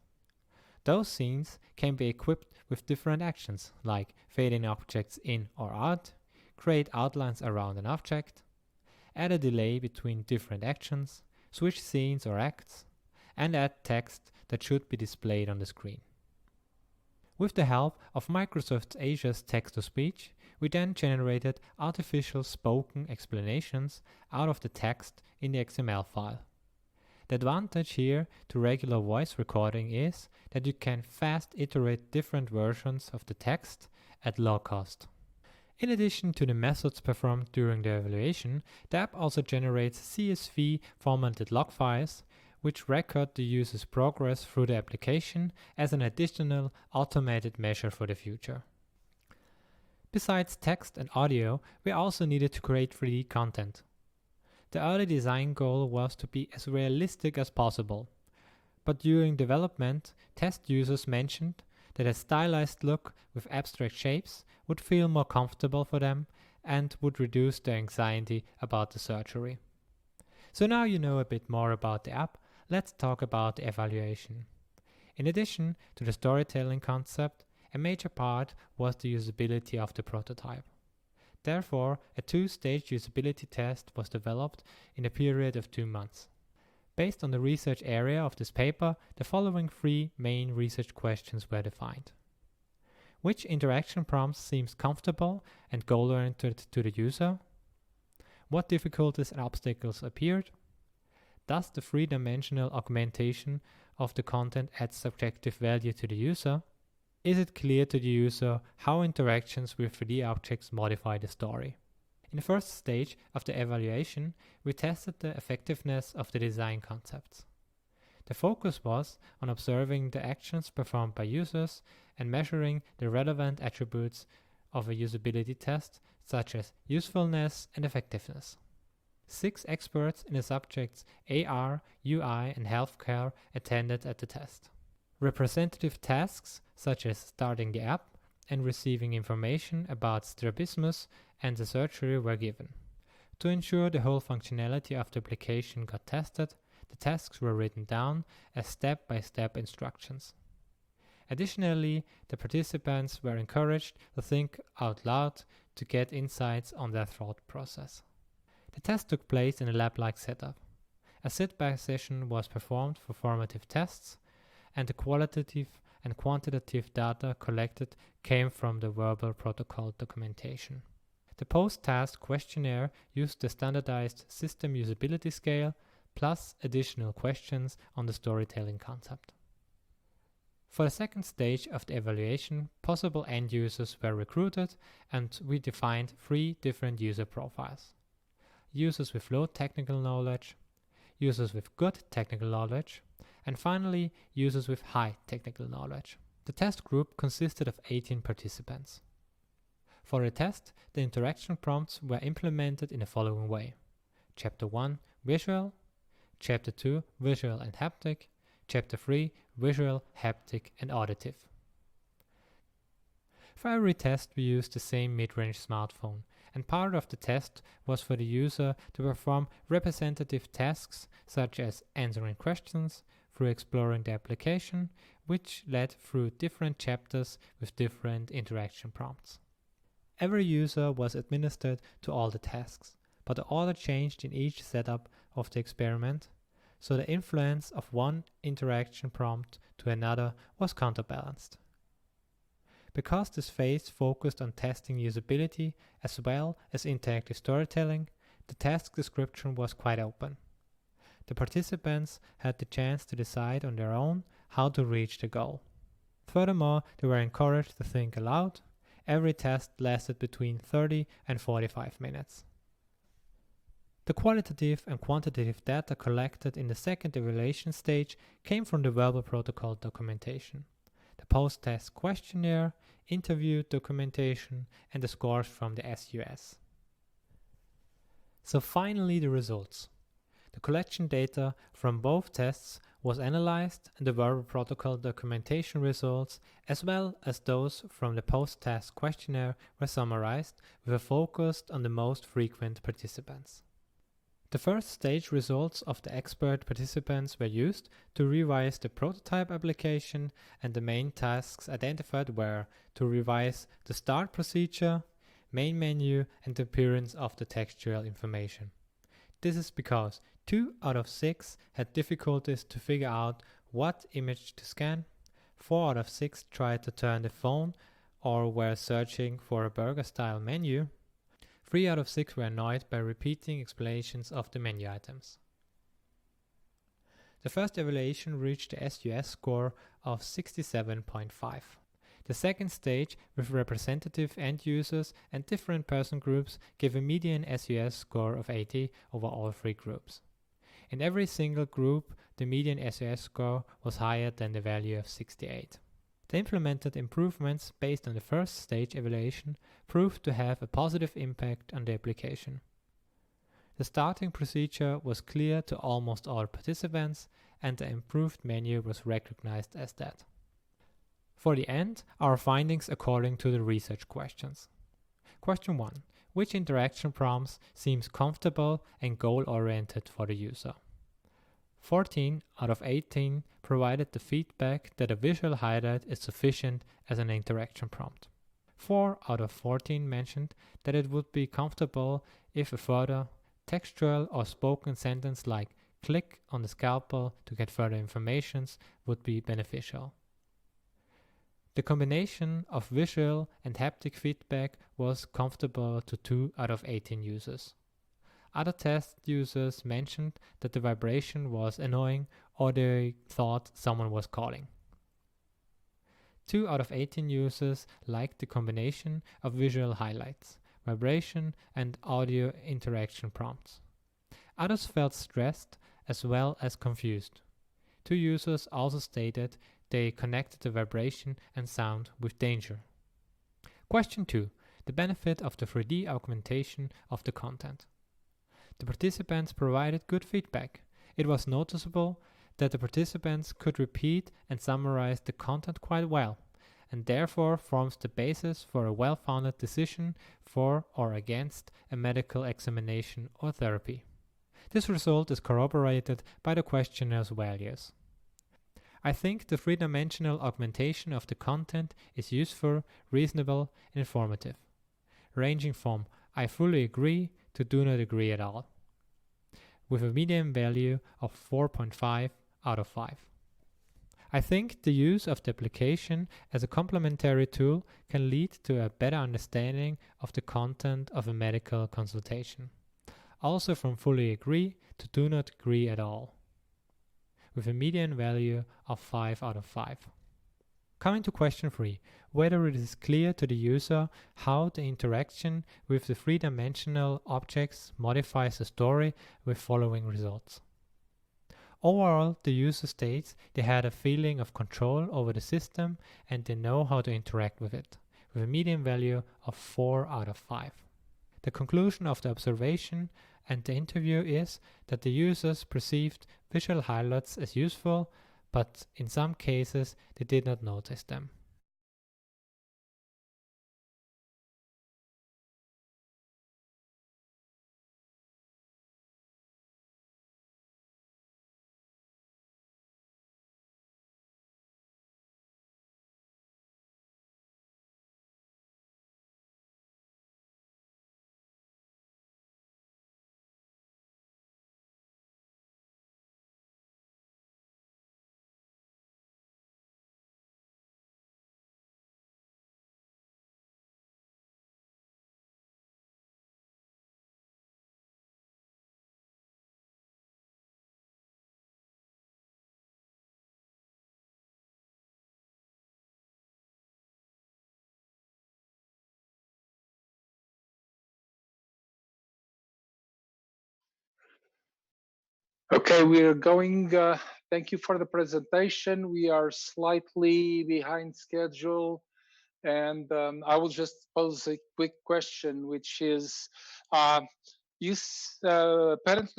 Those scenes can be equipped with different actions like fading objects in or out, create outlines around an object, add a delay between different actions, switch scenes or acts, and add text that should be displayed on the screen. With the help of Microsoft Azure's text-to-speech, we then generated artificial spoken explanations out of the text in the XML file. The advantage here to regular voice recording is that you can fast iterate different versions of the text at low cost. In addition to the methods performed during the evaluation, the app also generates CSV formatted log files which record the user's progress through the application as an additional automated measure for the future. Besides text and audio, we also needed to create 3D content. The early design goal was to be as realistic as possible, but during development, test users mentioned that a stylized look with abstract shapes would feel more comfortable for them and would reduce their anxiety about the surgery. So now you know a bit more about the app, let's talk about the evaluation. In addition to the storytelling concept, a major part was the usability of the prototype. Therefore, a 2-stage usability test was developed in a period of 2 months. Based on the research area of this paper, the following 3 main research questions were defined. Which interaction prompts seems comfortable and goal-oriented to the user? What difficulties and obstacles appeared? Does the 3-dimensional augmentation of the content add subjective value to the user? Is it clear to the user how interactions with 3D objects modify the story? In the first stage of the evaluation, we tested the effectiveness of the design concepts. The focus was on observing the actions performed by users and measuring the relevant attributes of a usability test, such as usefulness and effectiveness. 6 experts in the subjects AR, UI, and healthcare attended at the test. Representative tasks, such as starting the app and receiving information about strabismus and the surgery, were given. To ensure the whole functionality of the application got tested, the tasks were written down as step-by-step instructions. Additionally, the participants were encouraged to think out loud to get insights on their thought process. The test took place in a lab-like setup. A sit-back session was performed for formative tests, and the qualitative and quantitative data collected came from the verbal protocol documentation. The post-task questionnaire used the standardized system usability scale plus additional questions on the storytelling concept. For the second stage of the evaluation, possible end users were recruited, and we defined 3 different user profiles. Users with low technical knowledge, users with good technical knowledge, and finally, users with high technical knowledge. The test group consisted of 18 participants. For the test, the interaction prompts were implemented in the following way. Chapter 1, Visual. Chapter 2, Visual and Haptic. Chapter 3, Visual, Haptic, and Auditive. For every test, we used the same mid-range smartphone, and part of the test was for the user to perform representative tasks such as answering questions through exploring the application, which led through different chapters with different interaction prompts. Every user was administered to all the tasks, but the order changed in each setup of the experiment, so the influence of one interaction prompt to another was counterbalanced. Because this phase focused on testing usability as well as interactive storytelling, the task description was quite open. The participants had the chance to decide on their own how to reach the goal. Furthermore, they were encouraged to think aloud. Every test lasted between 30 and 45 minutes. The qualitative and quantitative data collected in the second evaluation stage came from the verbal protocol documentation, the post-test questionnaire, interview documentation, and the scores from the SUS. So finally, the results. The collection data from both tests was analyzed, and the verbal protocol documentation results, as well as those from the post-test questionnaire, were summarized with a focus on the most frequent participants. The first stage results of the expert participants were used to revise the prototype application, and the main tasks identified were to revise the start procedure, main menu, and the appearance of the textual information. This is because 2 out of 6 had difficulties to figure out what image to scan, 4 out of 6 tried to turn the phone or were searching for a burger-style menu, 3 out of 6 were annoyed by repeating explanations of the menu items. The first evaluation reached the SUS score of 67.5. The second stage, with representative end users and different person groups, gave a median SUS score of 80 over all 3 groups. In every single group, the median SUS score was higher than the value of 68. The implemented improvements based on the first stage evaluation proved to have a positive impact on the application. The starting procedure was clear to almost all participants, and the improved menu was recognized as that. For the end, our findings according to the research questions. Question 1. Which interaction prompts seems comfortable and goal-oriented for the user? 14 out of 18 provided the feedback that a visual highlight is sufficient as an interaction prompt. 4 out of 14 mentioned that it would be comfortable if a further textual or spoken sentence like click on the scalpel to get further information would be beneficial. The combination of visual and haptic feedback was comfortable to 2 out of 18 users. Other test users mentioned that the vibration was annoying or they thought someone was calling. 2 out of 18 users liked the combination of visual highlights, vibration, and audio interaction prompts. Others felt stressed as well as confused. 2 users also stated they connected the vibration and sound with danger. Question 2. The benefit of the 3D augmentation of the content. The participants provided good feedback. It was noticeable that the participants could repeat and summarize the content quite well, and therefore forms the basis for a well-founded decision for or against a medical examination or therapy. This result is corroborated by the questionnaires values. I think the three-dimensional augmentation of the content is useful, reasonable, and informative, ranging from I fully agree to do not agree at all, with a median value of 4.5 out of 5. I think the use of the application as a complementary tool can lead to a better understanding of the content of a medical consultation, also from fully agree to do not agree at all, with a median value of 5 out of 5. Coming to question 3, whether it is clear to the user how the interaction with the three-dimensional objects modifies the story with following results. Overall, the user states they had a feeling of control over the system and they know how to interact with it, with a median value of 4 out of 5. The conclusion of the observation and the interview is that the users perceived visual highlights as useful, but in some cases they did not notice them. Okay, we are going, thank you for the presentation. We are slightly behind schedule. And I will just pose a quick question, which is, apparently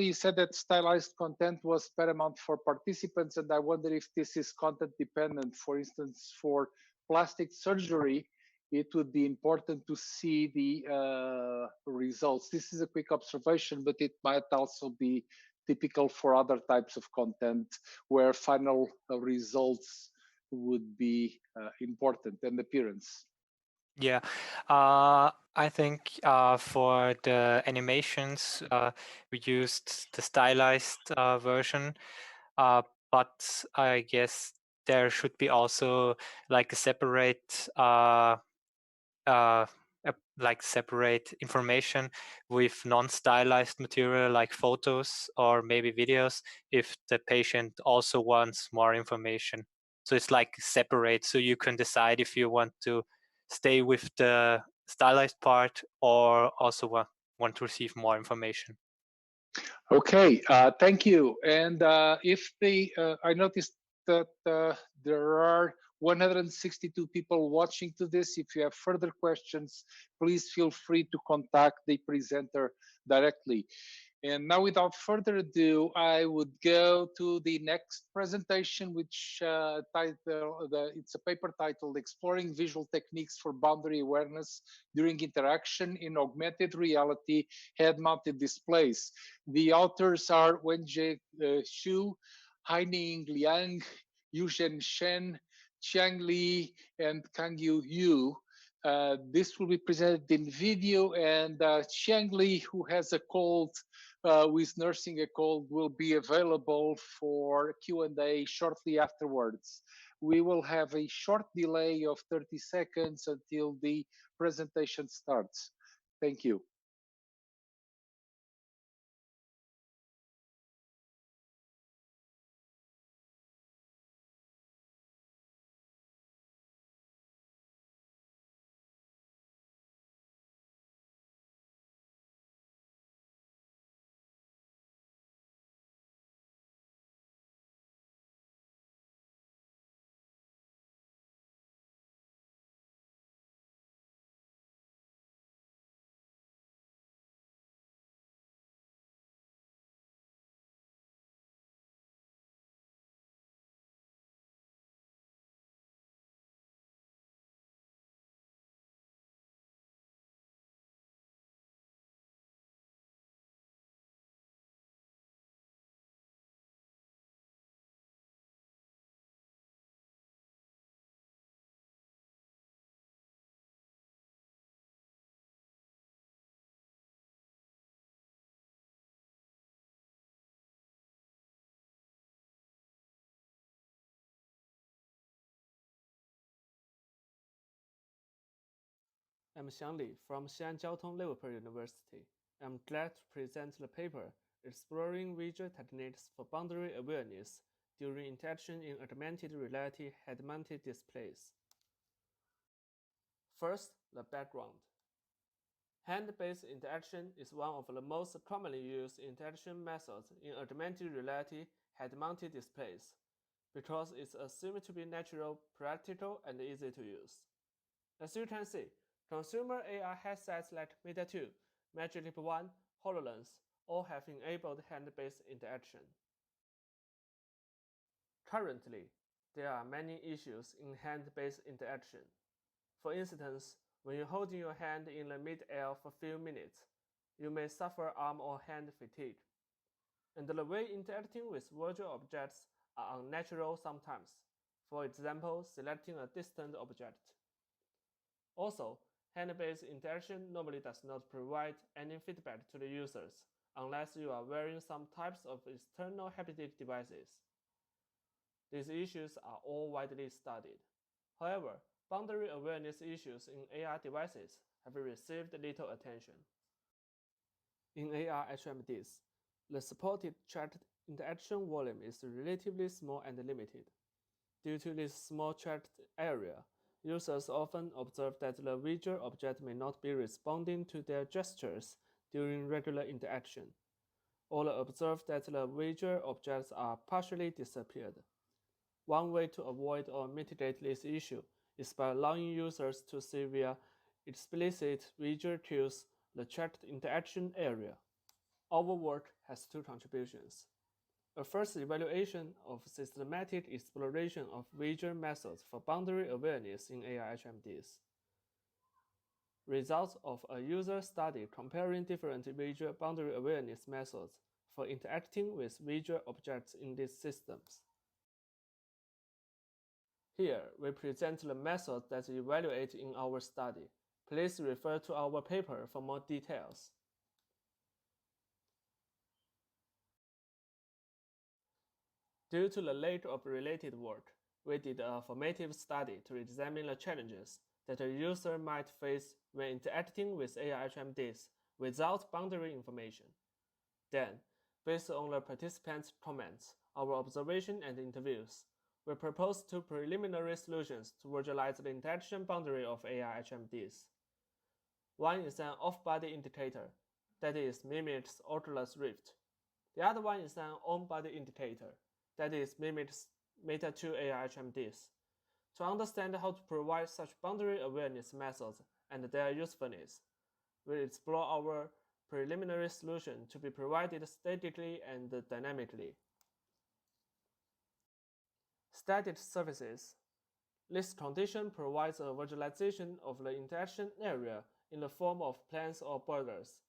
you said that stylized content was paramount for participants, and I wonder if this is content dependent. For instance, for plastic surgery, it would be important to see the results. This is a quick observation, but it might also be typical for other types of content where final results would be important, and appearance. Yeah, I think for the animations we used the stylized version, but I guess there should be also like a separate separate information with non-stylized material like photos or maybe videos if the patient also wants more information. So it's like separate, so you can decide if you want to stay with the stylized part or also want to receive more information. Okay, thank you. And I noticed that there are 162 people watching to this. If you have further questions, please feel free to contact the presenter directly. And now, without further ado, I would go to the next presentation, which it's a paper titled "Exploring Visual Techniques for Boundary Awareness During Interaction in Augmented Reality Head-Mounted Displays." The authors are Wenjie Xu, Haining Liang, Yuzhen Shen, Qiang Li, and Kangyu Yu. This will be presented in video, and Xiang Li, who has a cold, who is nursing a cold, will be available for Q&A shortly afterwards. We will have a short delay of 30 seconds until the presentation starts. Thank you. I'm Xiang Li from Xi'an Jiaotong Liverpool University. I'm glad to present the paper Exploring Visual Techniques for Boundary Awareness during Interaction in Augmented Reality Head-Mounted Displays. First, the background. Hand-based interaction is one of the most commonly used interaction methods in augmented reality head-mounted displays because it's assumed to be natural, practical, and easy to use. As you can see, consumer AR headsets like Meta 2, Magic Leap 1, HoloLens all have enabled hand-based interaction. Currently, there are many issues in hand-based interaction. For instance, when you're holding your hand in the mid-air for a few minutes, you may suffer arm or hand fatigue. And the way interacting with virtual objects are unnatural sometimes, for example, selecting a distant object. Also, hand-based interaction normally does not provide any feedback to the users unless you are wearing some types of external haptic devices. These issues are all widely studied. However, boundary awareness issues in AR devices have received little attention. In AR HMDs, the supported tracked interaction volume is relatively small and limited. Due to this small tracked area, users often observe that the visual object may not be responding to their gestures during regular interaction, or observe that the visual objects are partially disappeared. One way to avoid or mitigate this issue is by allowing users to see via explicit visual cues the tracked interaction area. Our work has two contributions. A first evaluation of systematic exploration of visual methods for boundary awareness in AR HMDs. Results of a user study comparing different visual boundary awareness methods for interacting with visual objects in these systems. Here, we present the methods that we evaluate in our study. Please refer to our paper for more details. Due to the lack of related work, we did a formative study to examine the challenges that a user might face when interacting with AR HMDs without boundary information. Then, based on the participants' comments, our observation and interviews, we proposed two preliminary solutions to visualize the interaction boundary of AR HMDs. One is an off-body indicator, that is mimics Oculus Rift. The other one is an on-body indicator, that is mimics Meta 2 AR HMDs. To understand how to provide such boundary awareness methods and their usefulness, we explore our preliminary solution to be provided statically and dynamically. Static surfaces. This condition provides a visualization of the interaction area in the form of planes or borders.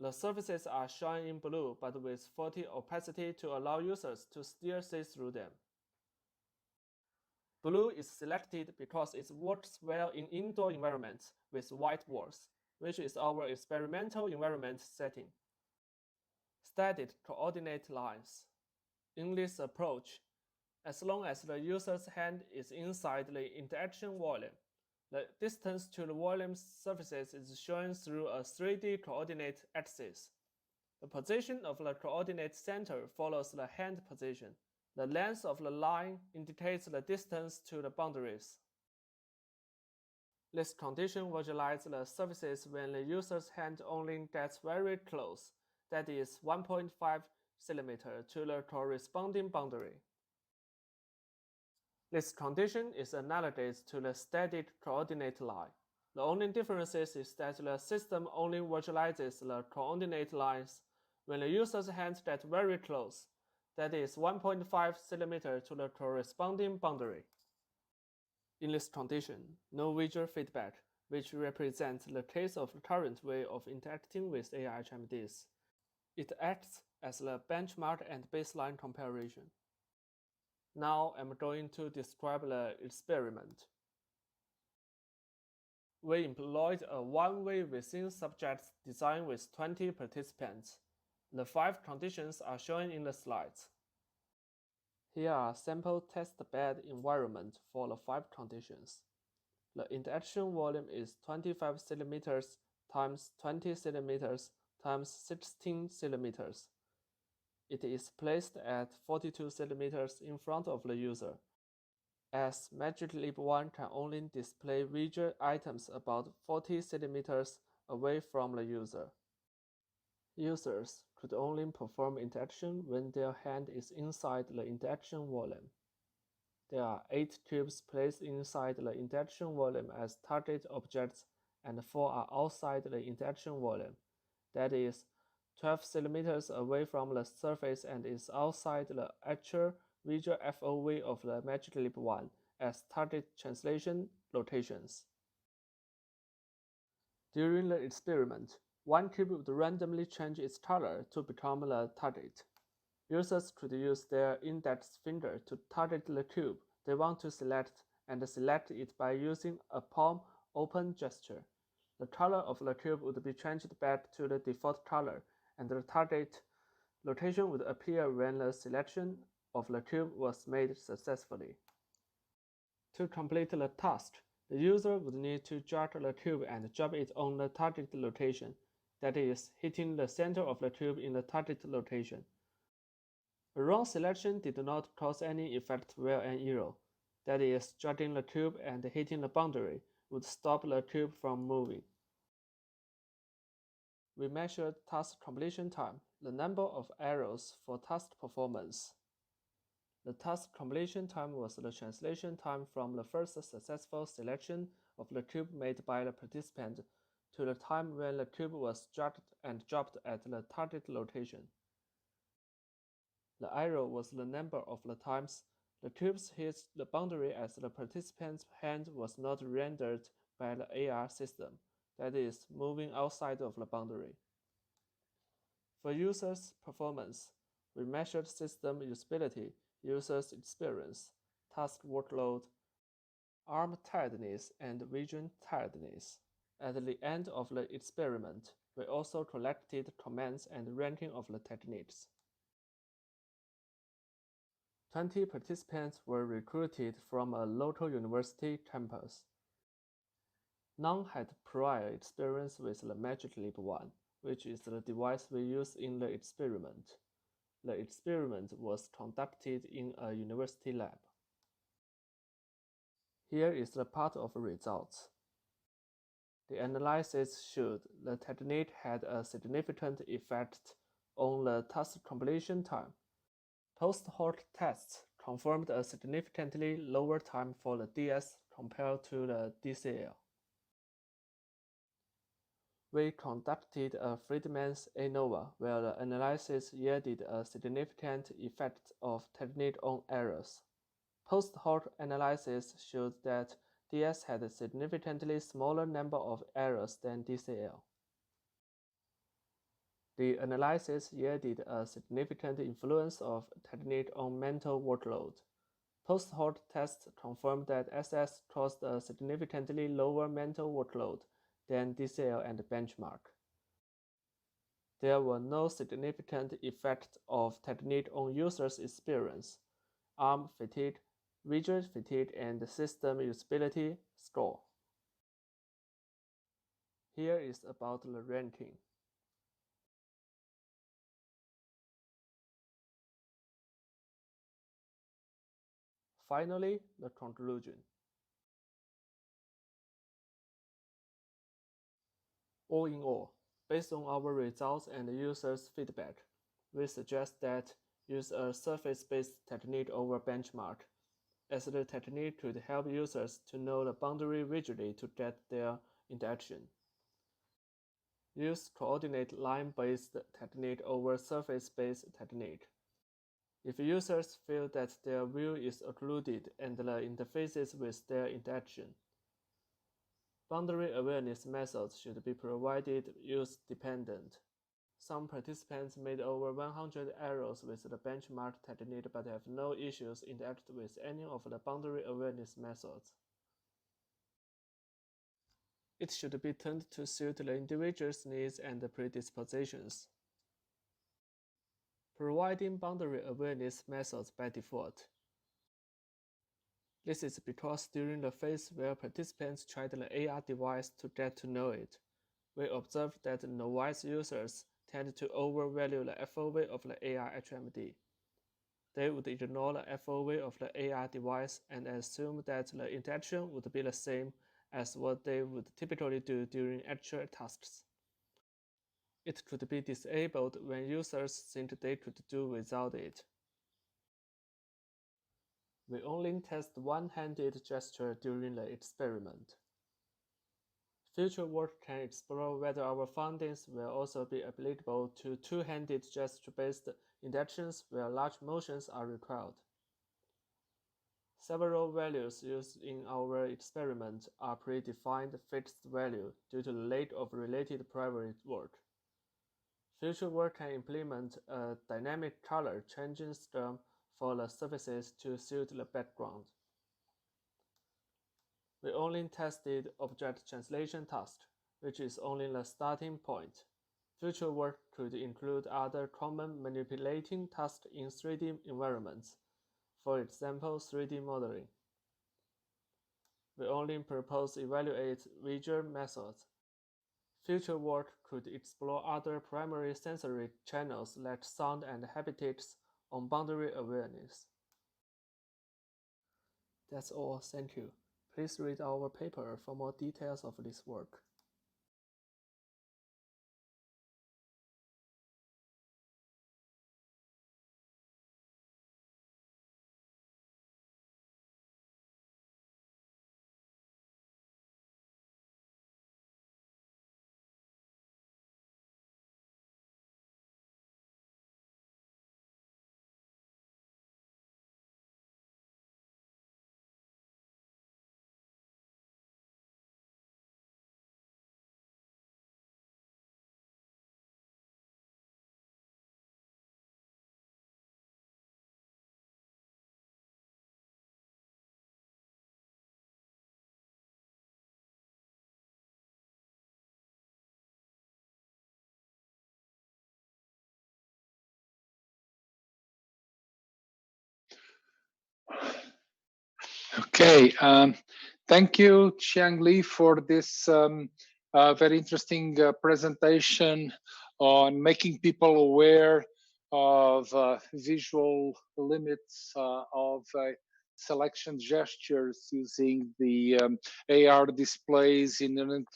The surfaces are shown in blue but with faulty opacity to allow users to still see through them. Blue is selected because it works well in indoor environments with white walls, which is our experimental environment setting. Static coordinate lines. In this approach, as long as the user's hand is inside the interaction volume, the distance to the volume surfaces is shown through a 3D coordinate axis. The position of the coordinate center follows the hand position. The length of the line indicates the distance to the boundaries. This condition visualizes the surfaces when the user's hand only gets very close, that is 1.5 cm to the corresponding boundary. This condition is analogous to the static coordinate line. The only difference is that the system only visualizes the coordinate lines when the user's hands get very close, that is 1.5 cm to the corresponding boundary. In this condition, no visual feedback, which represents the case of the current way of interacting with AI HMDs. It acts as the benchmark and baseline comparison. Now I'm going to describe the experiment. We employed a one-way within subjects design with 20 participants. The 5 conditions are shown in the slides. Here are sample test bed environment for the 5 conditions. The interaction volume is 25 cm times 20 cm times 16 cm. It is placed at 42 cm in front of the user, as MagicLeap 1 can only display visual items about 40 cm away from the user. Users could only perform interaction when their hand is inside the interaction volume. There are 8 cubes placed inside the interaction volume as target objects, and 4 are outside the interaction volume, that is, 12 cm away from the surface and is outside the actual visual FOV of the MagicLeap 1 as target translation locations. During the experiment, one cube would randomly change its color to become the target. Users could use their index finger to target the cube they want to select and select it by using a palm open gesture. The color of the cube would be changed back to the default color, and the target location would appear when the selection of the cube was made successfully. To complete the task, the user would need to drag the cube and drop it on the target location, that is, hitting the center of the cube in the target location. A wrong selection did not cause any effect while an error, that is, dragging the cube and hitting the boundary, would stop the cube from moving. We measured task completion time, the number of errors for task performance. The task completion time was the translation time from the first successful selection of the cube made by the participant to the time when the cube was dragged and dropped at the target location. The error was the number of the times the cubes hit the boundary as the participant's hand was not rendered by the AR system, that is, moving outside of the boundary. For users' performance, we measured system usability, users' experience, task workload, arm tiredness, and vision tiredness. At the end of the experiment, we also collected comments and ranking of the techniques. 20 participants were recruited from a local university campus. None had prior experience with the MagicLeap 1, which is the device we use in the experiment. The experiment was conducted in a university lab. Here is the part of results. The analysis showed the technique had a significant effect on the task completion time. Post-hoc tests confirmed a significantly lower time for the DS compared to the DCL. We conducted a Friedman's ANOVA where the analysis yielded a significant effect of technique on errors. Post-hoc analysis showed that DS had a significantly smaller number of errors than DCL. The analysis yielded a significant influence of technique on mental workload. Post-hoc tests confirmed that SS caused a significantly lower mental workload than DCL and benchmark. There were no significant effects of technique on users' experience, arm fatigue, visual fatigue, and system usability score. Here is about the ranking. Finally, the conclusion. All in all, based on our results and users' feedback, we suggest that use a surface-based technique over benchmark, as the technique could help users to know the boundary visually to get their interaction. Use coordinate line-based technique over surface-based technique. If users feel that their view is occluded and the interfaces with their interaction, boundary awareness methods should be provided use-dependent. Some participants made over 100 errors with the benchmark technique but have no issues interacting with any of the boundary awareness methods. It should be tuned to suit the individual's needs and predispositions. Providing boundary awareness methods by default. This is because during the phase where participants tried the AR device to get to know it, we observed that novice users tend to overvalue the FOV of the AR HMD. They would ignore the FOV of the AR device and assume that the interaction would be the same as what they would typically do during actual tasks. It could be disabled when users think they could do without it. We only test one-handed gesture during the experiment. Future work can explore whether our findings will also be applicable to two-handed gesture-based interactions where large motions are required. Several values used in our experiment are predefined fixed value due to the lack of related private work. Future work can implement a dynamic color changing scheme for the surfaces to suit the background. We only tested object translation task, which is only the starting point. Future work could include other common manipulating tasks in 3D environments, for example 3D modeling. We only propose evaluate visual methods. Future work could explore other primary sensory channels like sound and habitats on boundary awareness. That's all, thank you. Please read our paper for more details of this work. Okay, thank you, Qiang Li, for this very interesting presentation on making people aware of visual limits of selection gestures using the AR displays inherent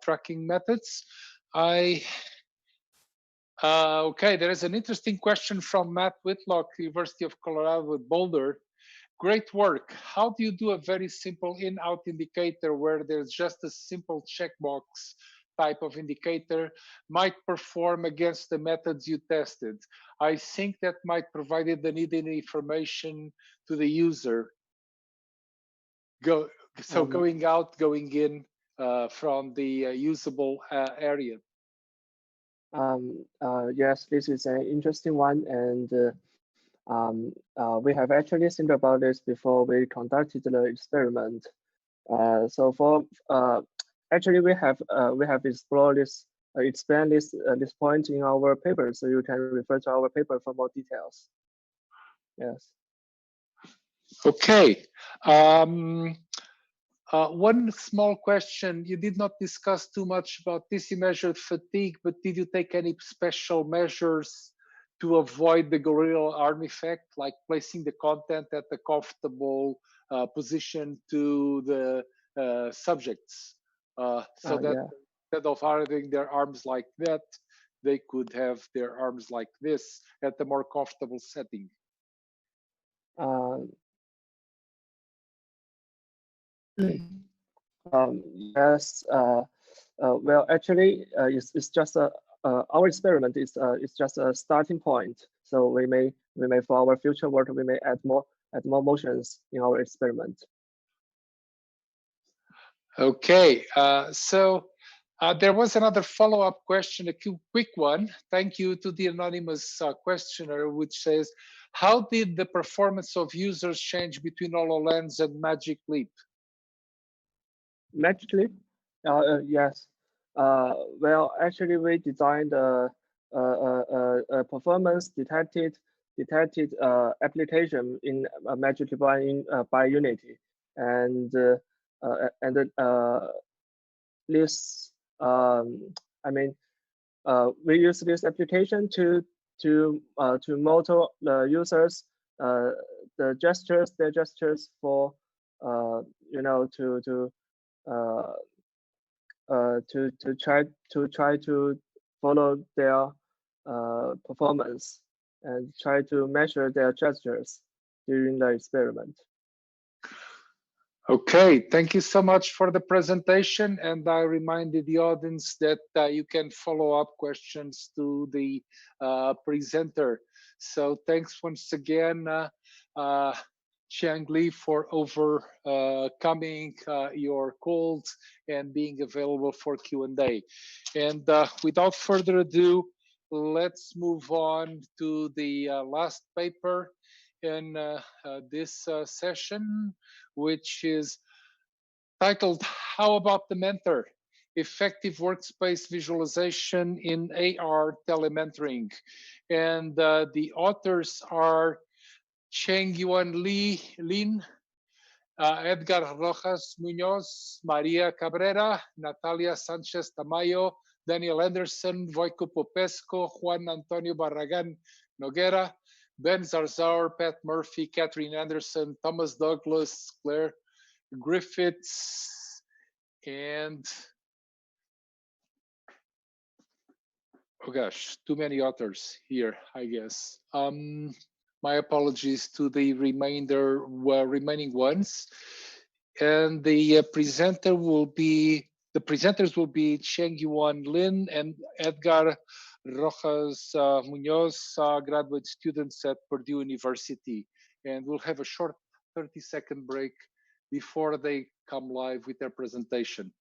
tracking methods. Okay, there is an interesting question from Matt Whitlock, University of Colorado at Boulder. Great work. How do you do a very simple in-out indicator where there's just a simple checkbox type of indicator might perform against the methods you tested? I think that might provide the needed information to the user. Going out, going in from the usable area. Yes, this is an interesting one, and We have actually think about this before we conducted the experiment. So for actually we have explored this, explained this point in our paper, so you can refer to our paper for more details. Yes. Okay. One small question. You did not discuss too much about this. You measured fatigue, but did you take any special measures to avoid the gorilla arm effect, like placing the content at a comfortable position to the subjects, so that Yeah. instead of having their arms like that, they could have their arms like this at a more comfortable setting? Yes. Well, actually, it's just our experiment is just a starting point. So we may for our future work we may add more motions in our experiment. Okay, so there was another follow-up question, a quick one. Thank you to the anonymous questioner, which says, how did the performance of users change between HoloLens and Magic Leap? Magic Leap? Yes. Well, actually, we designed a performance detected application in Magic Leap by Unity, and this I mean we use this application to motor the users their gestures for you know to try to follow their performance and try to measure their gestures during the experiment. Okay, thank you so much for the presentation. And I reminded the audience that you can follow up questions to the presenter. So thanks once again, Qiang Li, for overcoming your cold and being available for Q&A. And without further ado, let's move on to the last paper in this session, which is titled, How About the Mentor? Effective Workspace Visualization in AR Telementoring. And the authors are Cheng-Yuan Lin, Edgar Rojas Munoz, Maria Cabrera, Natalia Sanchez Tamayo, Daniel Anderson, Voico Popesco, Juan Antonio Barragan Noguera, Ben Zarzar, Pat Murphy, Catherine Anderson, Thomas Douglas, Claire Griffiths, and oh gosh, too many authors here, I guess. My apologies to the remaining ones. And the presenters will be Cheng-Yuan Lin and Edgar Rojas Munoz, graduate students at Purdue University. And we'll have a short 30-second break before they come live with their presentation.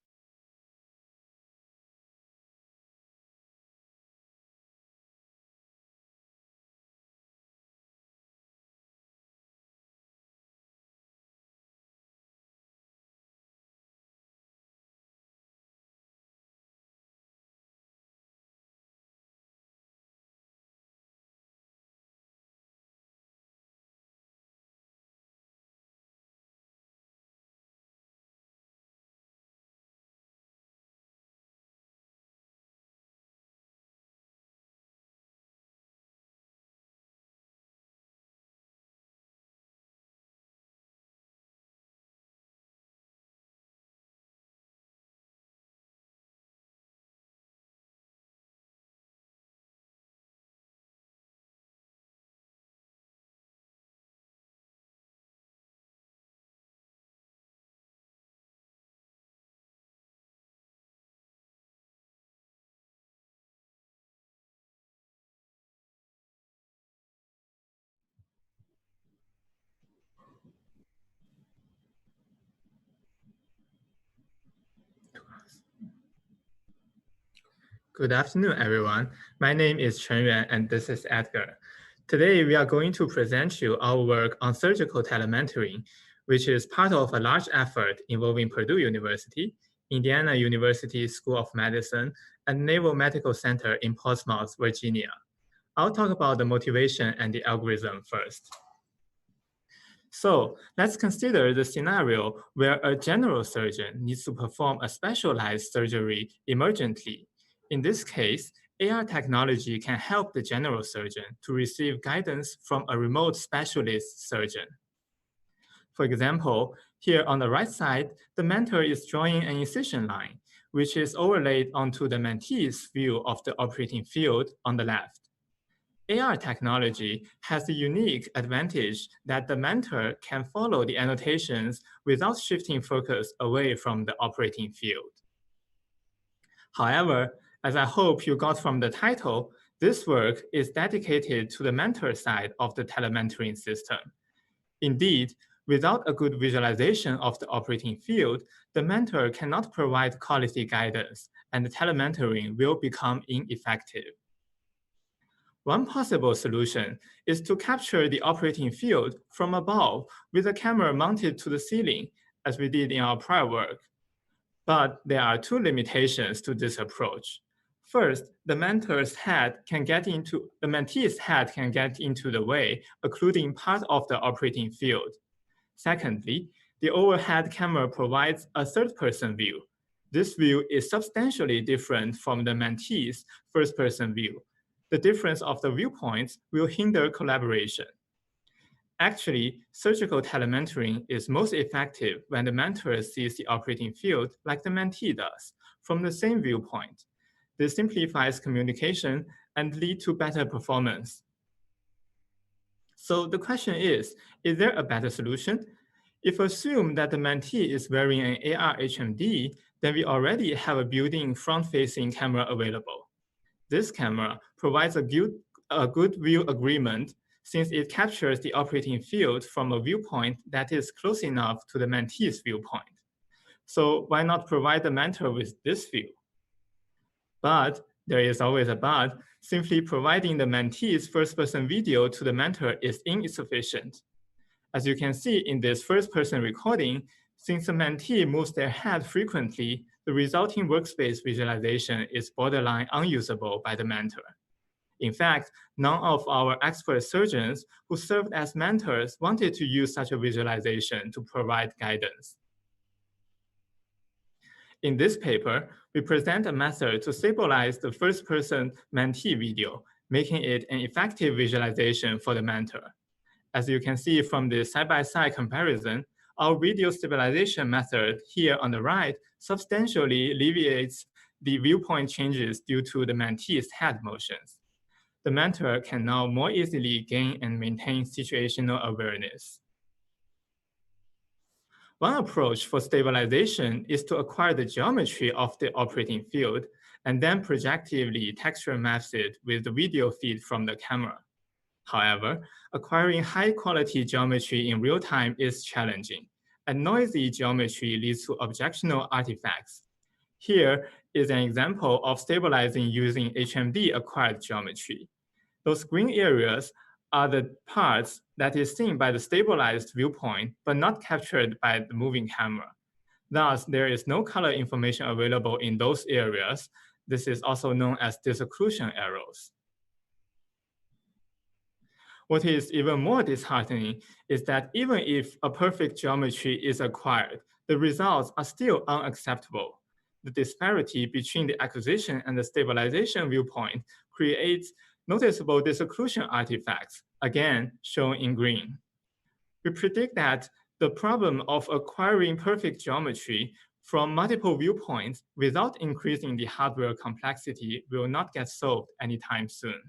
Good afternoon, everyone. My name is Chen Yuan, and this is Edgar. Today, we are going to present you our work on surgical telementoring, which is part of a large effort involving Purdue University, Indiana University School of Medicine, and Naval Medical Center in Portsmouth, Virginia. I'll talk about the motivation and the algorithm first. So let's consider the scenario where a general surgeon needs to perform a specialized surgery emergently. In this case, AR technology can help the general surgeon to receive guidance from a remote specialist surgeon. For example, here on the right side, the mentor is drawing an incision line, which is overlaid onto the mentee's view of the operating field on the left. AR technology has the unique advantage that the mentor can follow the annotations without shifting focus away from the operating field. However, as I hope you got from the title, this work is dedicated to the mentor side of the telementoring system. Indeed, without a good visualization of the operating field, the mentor cannot provide quality guidance, and the telementoring will become ineffective. One possible solution is to capture the operating field from above with a camera mounted to the ceiling, as we did in our prior work. But there are two limitations to this approach. First, the mentee's head can get into the way, occluding part of the operating field. Secondly, the overhead camera provides a third-person view. This view is substantially different from the mentee's first-person view. The difference of the viewpoints will hinder collaboration. Actually, surgical telementoring is most effective when the mentor sees the operating field like the mentee does, from the same viewpoint. This simplifies communication and leads to better performance. So the question is there a better solution? If assume that the mentee is wearing an AR HMD, then we already have a built-in front-facing camera available. This camera provides a good view agreement since it captures the operating field from a viewpoint that is close enough to the mentee's viewpoint. So why not provide the mentor with this view? But there is always a but. Simply providing the mentee's first-person video to the mentor is insufficient. As you can see in this first-person recording, since the mentee moves their head frequently, the resulting workspace visualization is borderline unusable by the mentor. In fact, none of our expert surgeons who served as mentors wanted to use such a visualization to provide guidance. In this paper, we present a method to stabilize the first-person mentee video, making it an effective visualization for the mentor. As you can see from the side-by-side comparison, our video stabilization method here on the right substantially alleviates the viewpoint changes due to the mentee's head motions. The mentor can now more easily gain and maintain situational awareness. One approach for stabilization is to acquire the geometry of the operating field and then projectively texture maps it with the video feed from the camera. However, acquiring high-quality geometry in real time is challenging, and noisy geometry leads to objectionable artifacts. Here is an example of stabilizing using HMD-acquired geometry. Those green areas are the parts that is seen by the stabilized viewpoint, but not captured by the moving camera. Thus, there is no color information available in those areas. This is also known as disocclusion errors. What is even more disheartening is that even if a perfect geometry is acquired, the results are still unacceptable. The disparity between the acquisition and the stabilization viewpoint creates noticeable disocclusion artifacts, again shown in green. We predict that the problem of acquiring perfect geometry from multiple viewpoints without increasing the hardware complexity will not get solved anytime soon.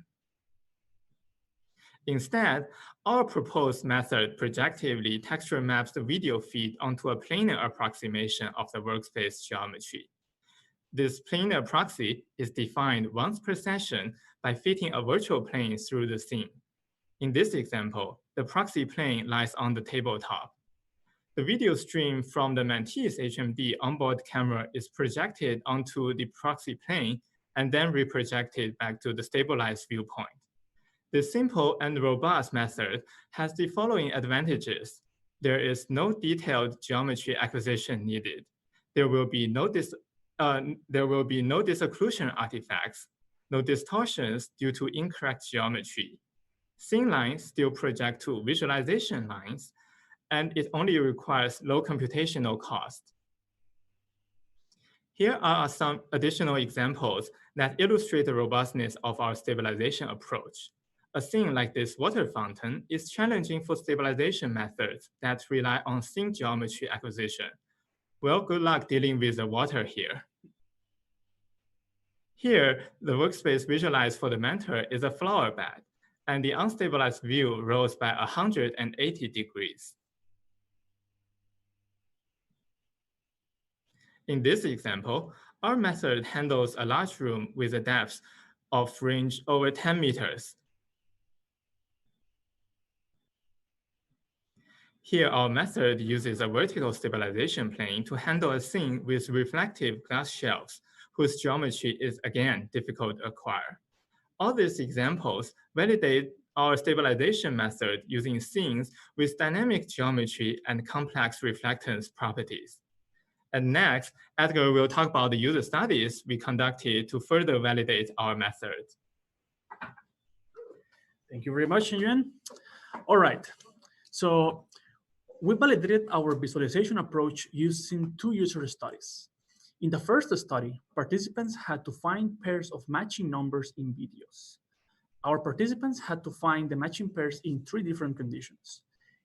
Instead, our proposed method projectively texture maps the video feed onto a planar approximation of the workspace geometry. This planar proxy is defined once per session by fitting a virtual plane through the scene. In this example, the proxy plane lies on the tabletop. The video stream from the mentee's HMD onboard camera is projected onto the proxy plane and then reprojected back to the stabilized viewpoint. This simple and robust method has the following advantages. There is no detailed geometry acquisition needed. There will be no disocclusion artifacts, no distortions due to incorrect geometry. Scene lines still project to visualization lines, and it only requires low computational cost. Here are some additional examples that illustrate the robustness of our stabilization approach. A scene like this water fountain is challenging for stabilization methods that rely on scene geometry acquisition. Well, good luck dealing with the water here. Here, the workspace visualized for the mentor is a flower bed, and the unstabilized view rose by 180 degrees. In this example, our method handles a large room with a depth of range over 10 meters. Here, our method uses a vertical stabilization plane to handle a scene with reflective glass shelves, whose geometry is, again, difficult to acquire. All these examples validate our stabilization method using scenes with dynamic geometry and complex reflectance properties. And next, Edgar will talk about the user studies we conducted to further validate our method. Thank you very much, Yuan. All right, so we validated our visualization approach using 2 user studies. In the first study, participants had to find pairs of matching numbers in videos. Our participants had to find the matching pairs in 3 different conditions.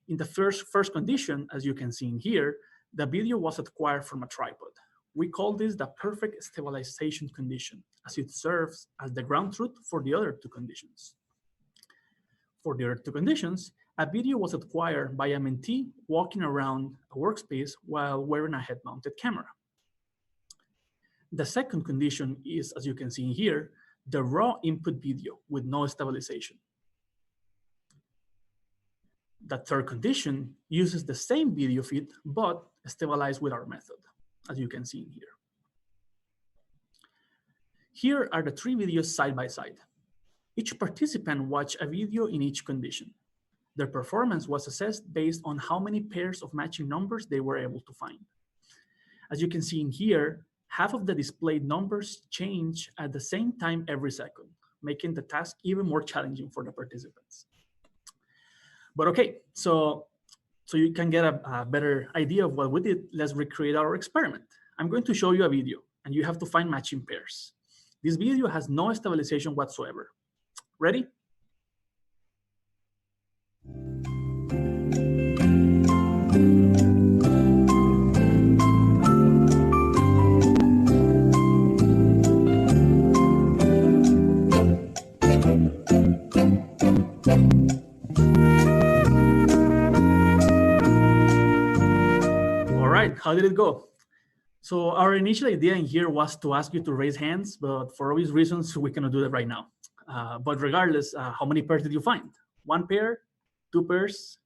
In the first condition, as you can see in here, the video was acquired from a tripod. We call this the perfect stabilization condition, as it serves as the ground truth for the other 2 conditions. For the other 2 conditions, a video was acquired by a mentee walking around a workspace while wearing a head-mounted camera. The second condition is, as you can see in here, the raw input video with no stabilization. The third condition uses the same video feed, but stabilized with our method, as you can see in here. Here are the 3 videos side by side. Each participant watched a video in each condition. Their performance was assessed based on how many pairs of matching numbers they were able to find. As you can see in here, half of the displayed numbers change at the same time every second, making the task even more challenging for the participants. But okay, so you can get a better idea of what we did. Let's recreate our experiment. I'm going to show you a video, and you have to find matching pairs. This video has no stabilization whatsoever. Ready? How did it go? So our initial idea in here was to ask you to raise hands, but for obvious reasons, we cannot do that right now. But regardless, how many pairs did you find? 1 pair, 2 pairs,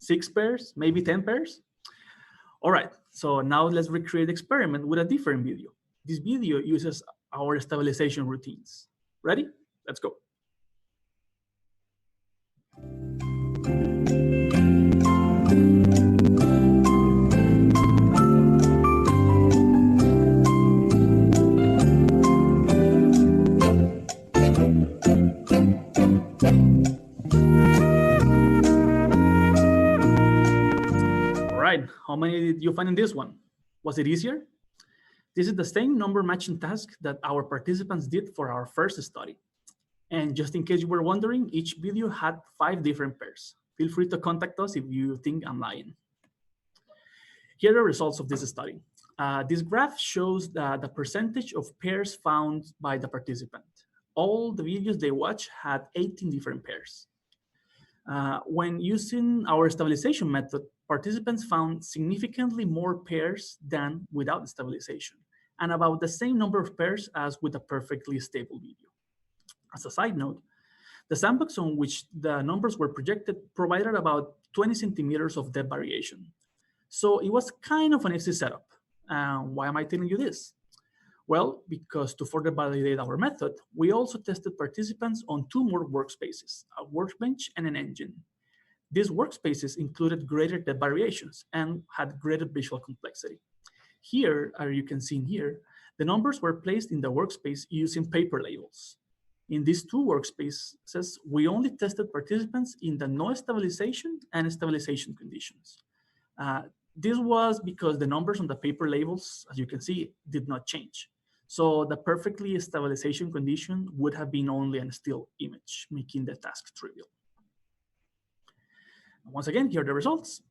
6 pairs, maybe 10 pairs? All right, so now let's recreate the experiment with a different video. This video uses our stabilization routines. Ready? Let's go. How many did you find in this one? Was it easier? This is the same number matching task that our participants did for our first study. And just in case you were wondering, each video had 5 different pairs. Feel free to contact us if you think I'm lying. Here are the results of this study. This graph shows the percentage of pairs found by the participant. All the videos they watched had 18 different pairs. When using our stabilization method, participants found significantly more pairs than without stabilization, and about the same number of pairs as with a perfectly stable video. As a side note, the sandbox on which the numbers were projected provided about 20 centimeters of depth variation. So it was kind of an easy setup. Why am I telling you this? Well, because to further validate our method, we also tested participants on 2 more workspaces, a workbench and an engine. These workspaces included greater depth variations and had greater visual complexity. Here, as you can see in here, the numbers were placed in the workspace using paper labels. In these 2 workspaces, we only tested participants in the no stabilization and stabilization conditions. This was because the numbers on the paper labels, as you can see, did not change. So the perfectly stabilization condition would have been only a still image, making the task trivial. Once again, here are the results.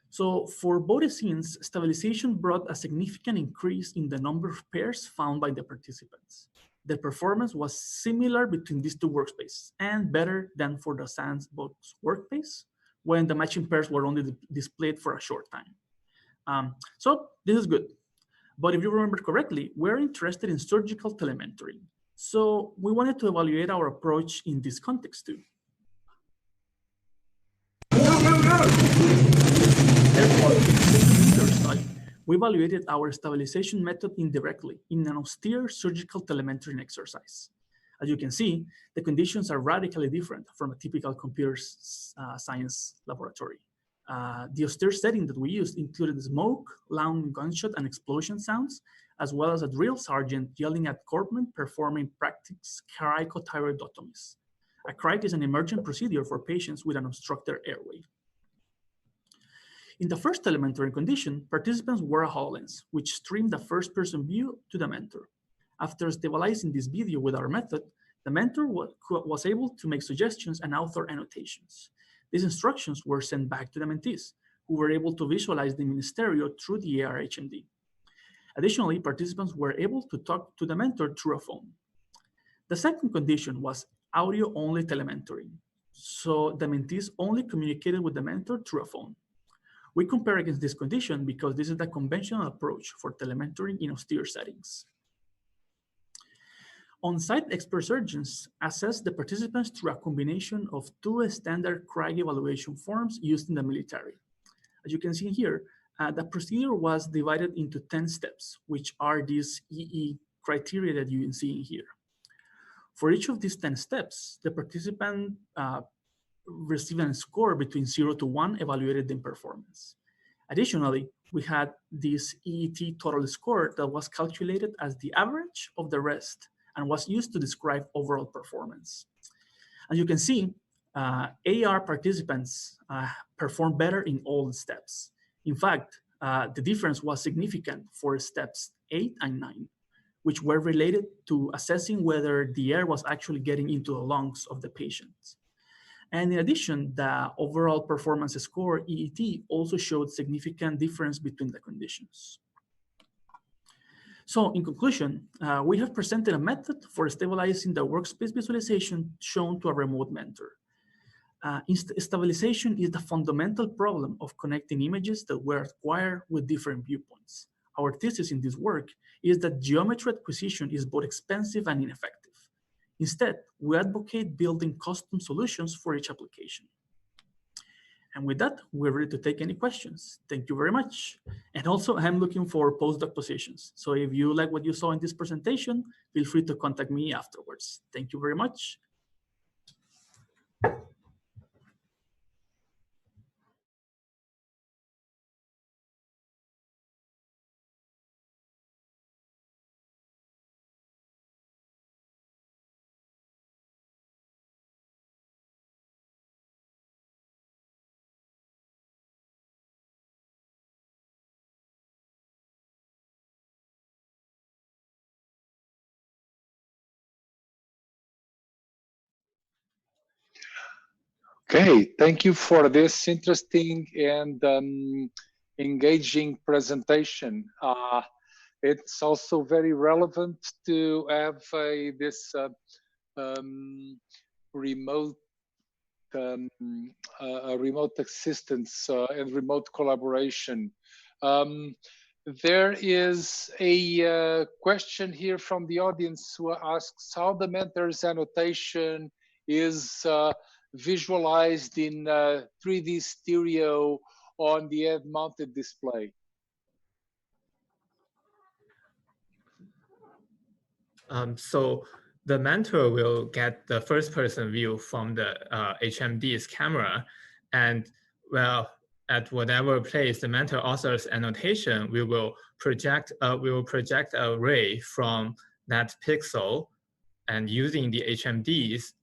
So for both scenes, stabilization brought a significant increase in the number of pairs found by the participants. The performance was similar between these 2 workspaces and better than for the sandbox workspace when the matching pairs were only displayed for a short time. So this is good. But if you remember correctly, we're interested in surgical telemetry. So we wanted to evaluate our approach in this context too. Therefore, in this study, we evaluated our stabilization method indirectly in an austere surgical telemetry exercise. As you can see, the conditions are radically different from a typical computer science laboratory. The austere setting that we used included smoke, loud gunshot and explosion sounds, as well as a drill sergeant yelling at corpsmen performing practice cricothyroidotomies. A cric is an emergent procedure for patients with an obstructed airway. In the first telemetry condition, participants wore a HoloLens, which streamed the first-person view to the mentor. After stabilizing this video with our method, the mentor was able to make suggestions and author annotations. These instructions were sent back to the mentees, who were able to visualize them in stereo through the AR-HMD. Additionally, participants were able to talk to the mentor through a phone. The second condition was audio-only telemetry, so the mentees only communicated with the mentor through a phone. We compare against this condition because this is the conventional approach for telemetry in austere settings. On-site expert surgeons assess the participants through a combination of 2 standard CRIG evaluation forms used in the military. As you can see here, the procedure was divided into 10 steps, which are these EE criteria that you can see here. For each of these 10 steps, the participant received a score between 0 to 1 evaluated in performance. Additionally, we had this EET total score that was calculated as the average of the rest and was used to describe overall performance. As you can see, AR participants performed better in all the steps. In fact, the difference was significant for steps 8 and 9, which were related to assessing whether the air was actually getting into the lungs of the patients. And in addition, the overall performance score, EET, also showed significant difference between the conditions. So in conclusion, we have presented a method for stabilizing the workspace visualization shown to a remote mentor. Stabilization is the fundamental problem of connecting images that were acquired with different viewpoints. Our thesis in this work is that geometry acquisition is both expensive and ineffective. Instead, we advocate building custom solutions for each application. And with that, we're ready to take any questions. Thank you very much. And also, I'm looking for postdoc positions. So if you like what you saw in this presentation, feel free to contact me afterwards. Thank you very much. Okay, thank you for this interesting and engaging presentation. It's also very relevant to have this remote assistance and remote collaboration. There is a question here from the audience who asks how the mentor's annotation is visualized in 3D stereo on the head-mounted display. So the mentor will get the first-person view from the HMD's camera, and well, at whatever place the mentor author's annotation, we will project a ray from that pixel, and using the HMD's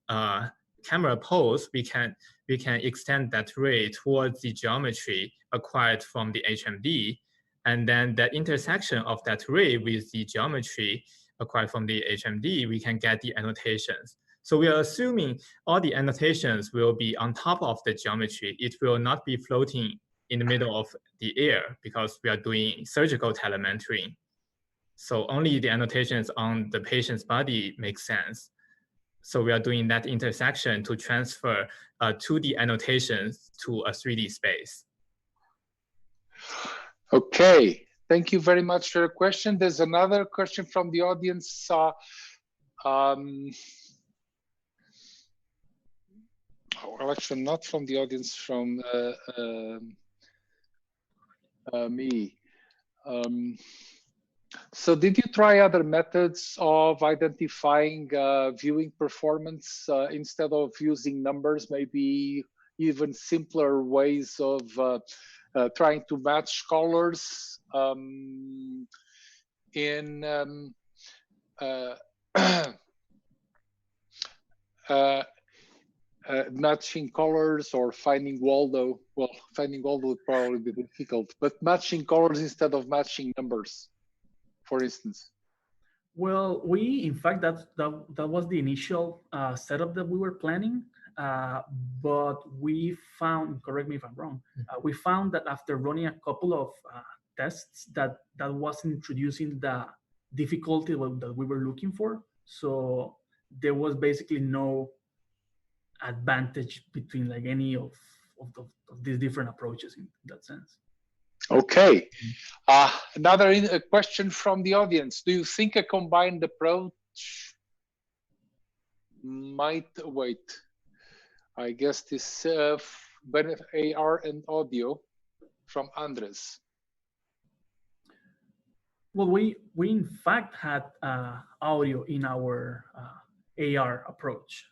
camera pose, we can extend that ray towards the geometry acquired from the HMD, and then the intersection of that ray with the geometry acquired from the HMD, we can get the annotations. So we are assuming all the annotations will be on top of the geometry. It will not be floating in the middle of the air because we are doing surgical telemetry. So only the annotations on the patient's body make sense. So we are doing that intersection to transfer 2D annotations to a 3D space. Okay, thank you very much for your question. There's another question from the audience. Well, actually, not from the audience, from me. So did you try other methods of identifying viewing performance instead of using numbers, maybe even simpler ways of trying to match colors in matching colors, or finding Waldo? Well, finding Waldo would probably be difficult, but matching colors instead of matching numbers, for instance. Well, we, in fact, that was the initial setup that we were planning. But we found, correct me if I'm wrong, we found that after running a couple of tests that wasn't introducing the difficulty that we were looking for. So there was basically no advantage between like any of these different approaches in that sense. Okay. Another question from the audience. Do you think a combined approach might, wait, I guess this benefit AR and audio from Andres. Well, we in fact had audio in our AR approach.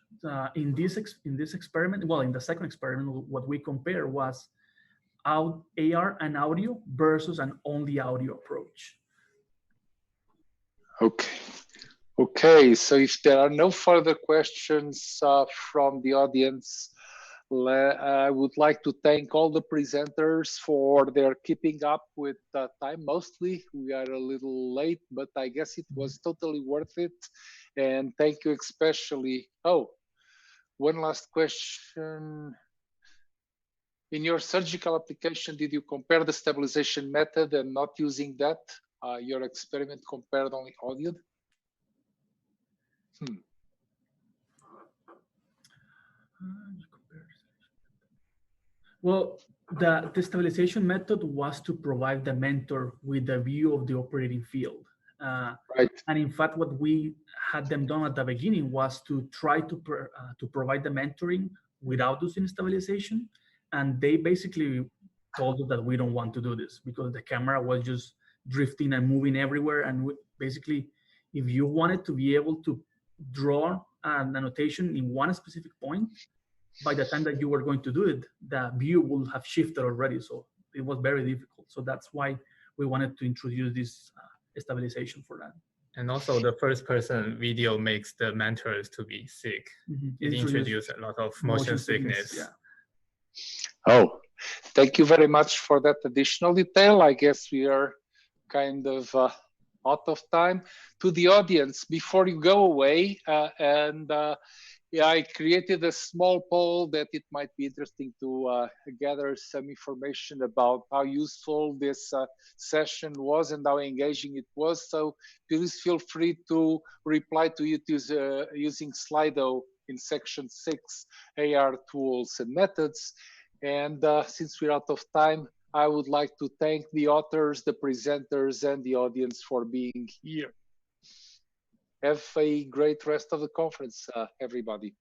In this experiment, well, in the second experiment, what we compared was AR and audio versus an only audio approach. Okay. Okay, so if there are no further questions from the audience, I would like to thank all the presenters for their keeping up with time. Mostly we are a little late, but I guess it was totally worth it. And thank you especially. Oh, one last question. In your surgical application, did you compare the stabilization method and not using that? Your experiment compared only audio? Well, the stabilization method was to provide the mentor with a view of the operating field. Right. And in fact, what we had them done at the beginning was to try to provide the mentoring without using stabilization. And they basically told us that we don't want to do this because the camera was just drifting and moving everywhere. And basically, if you wanted to be able to draw an annotation in one specific point, by the time that you were going to do it, the view would have shifted already. So it was very difficult. So that's why we wanted to introduce this stabilization for that. And also the first person video makes the mentors to be sick. Mm-hmm. It introduced a lot of motion sickness. Yeah. Oh, thank you very much for that additional detail. I guess we are kind of out of time. To the audience, before you go away, yeah, I created a small poll that it might be interesting to gather some information about how useful this session was and how engaging it was. So please feel free to reply to it using Slido in section 6, AR tools and methods. And since we're out of time, I would like to thank the authors, the presenters, and the audience for being here. Have a great rest of the conference, everybody.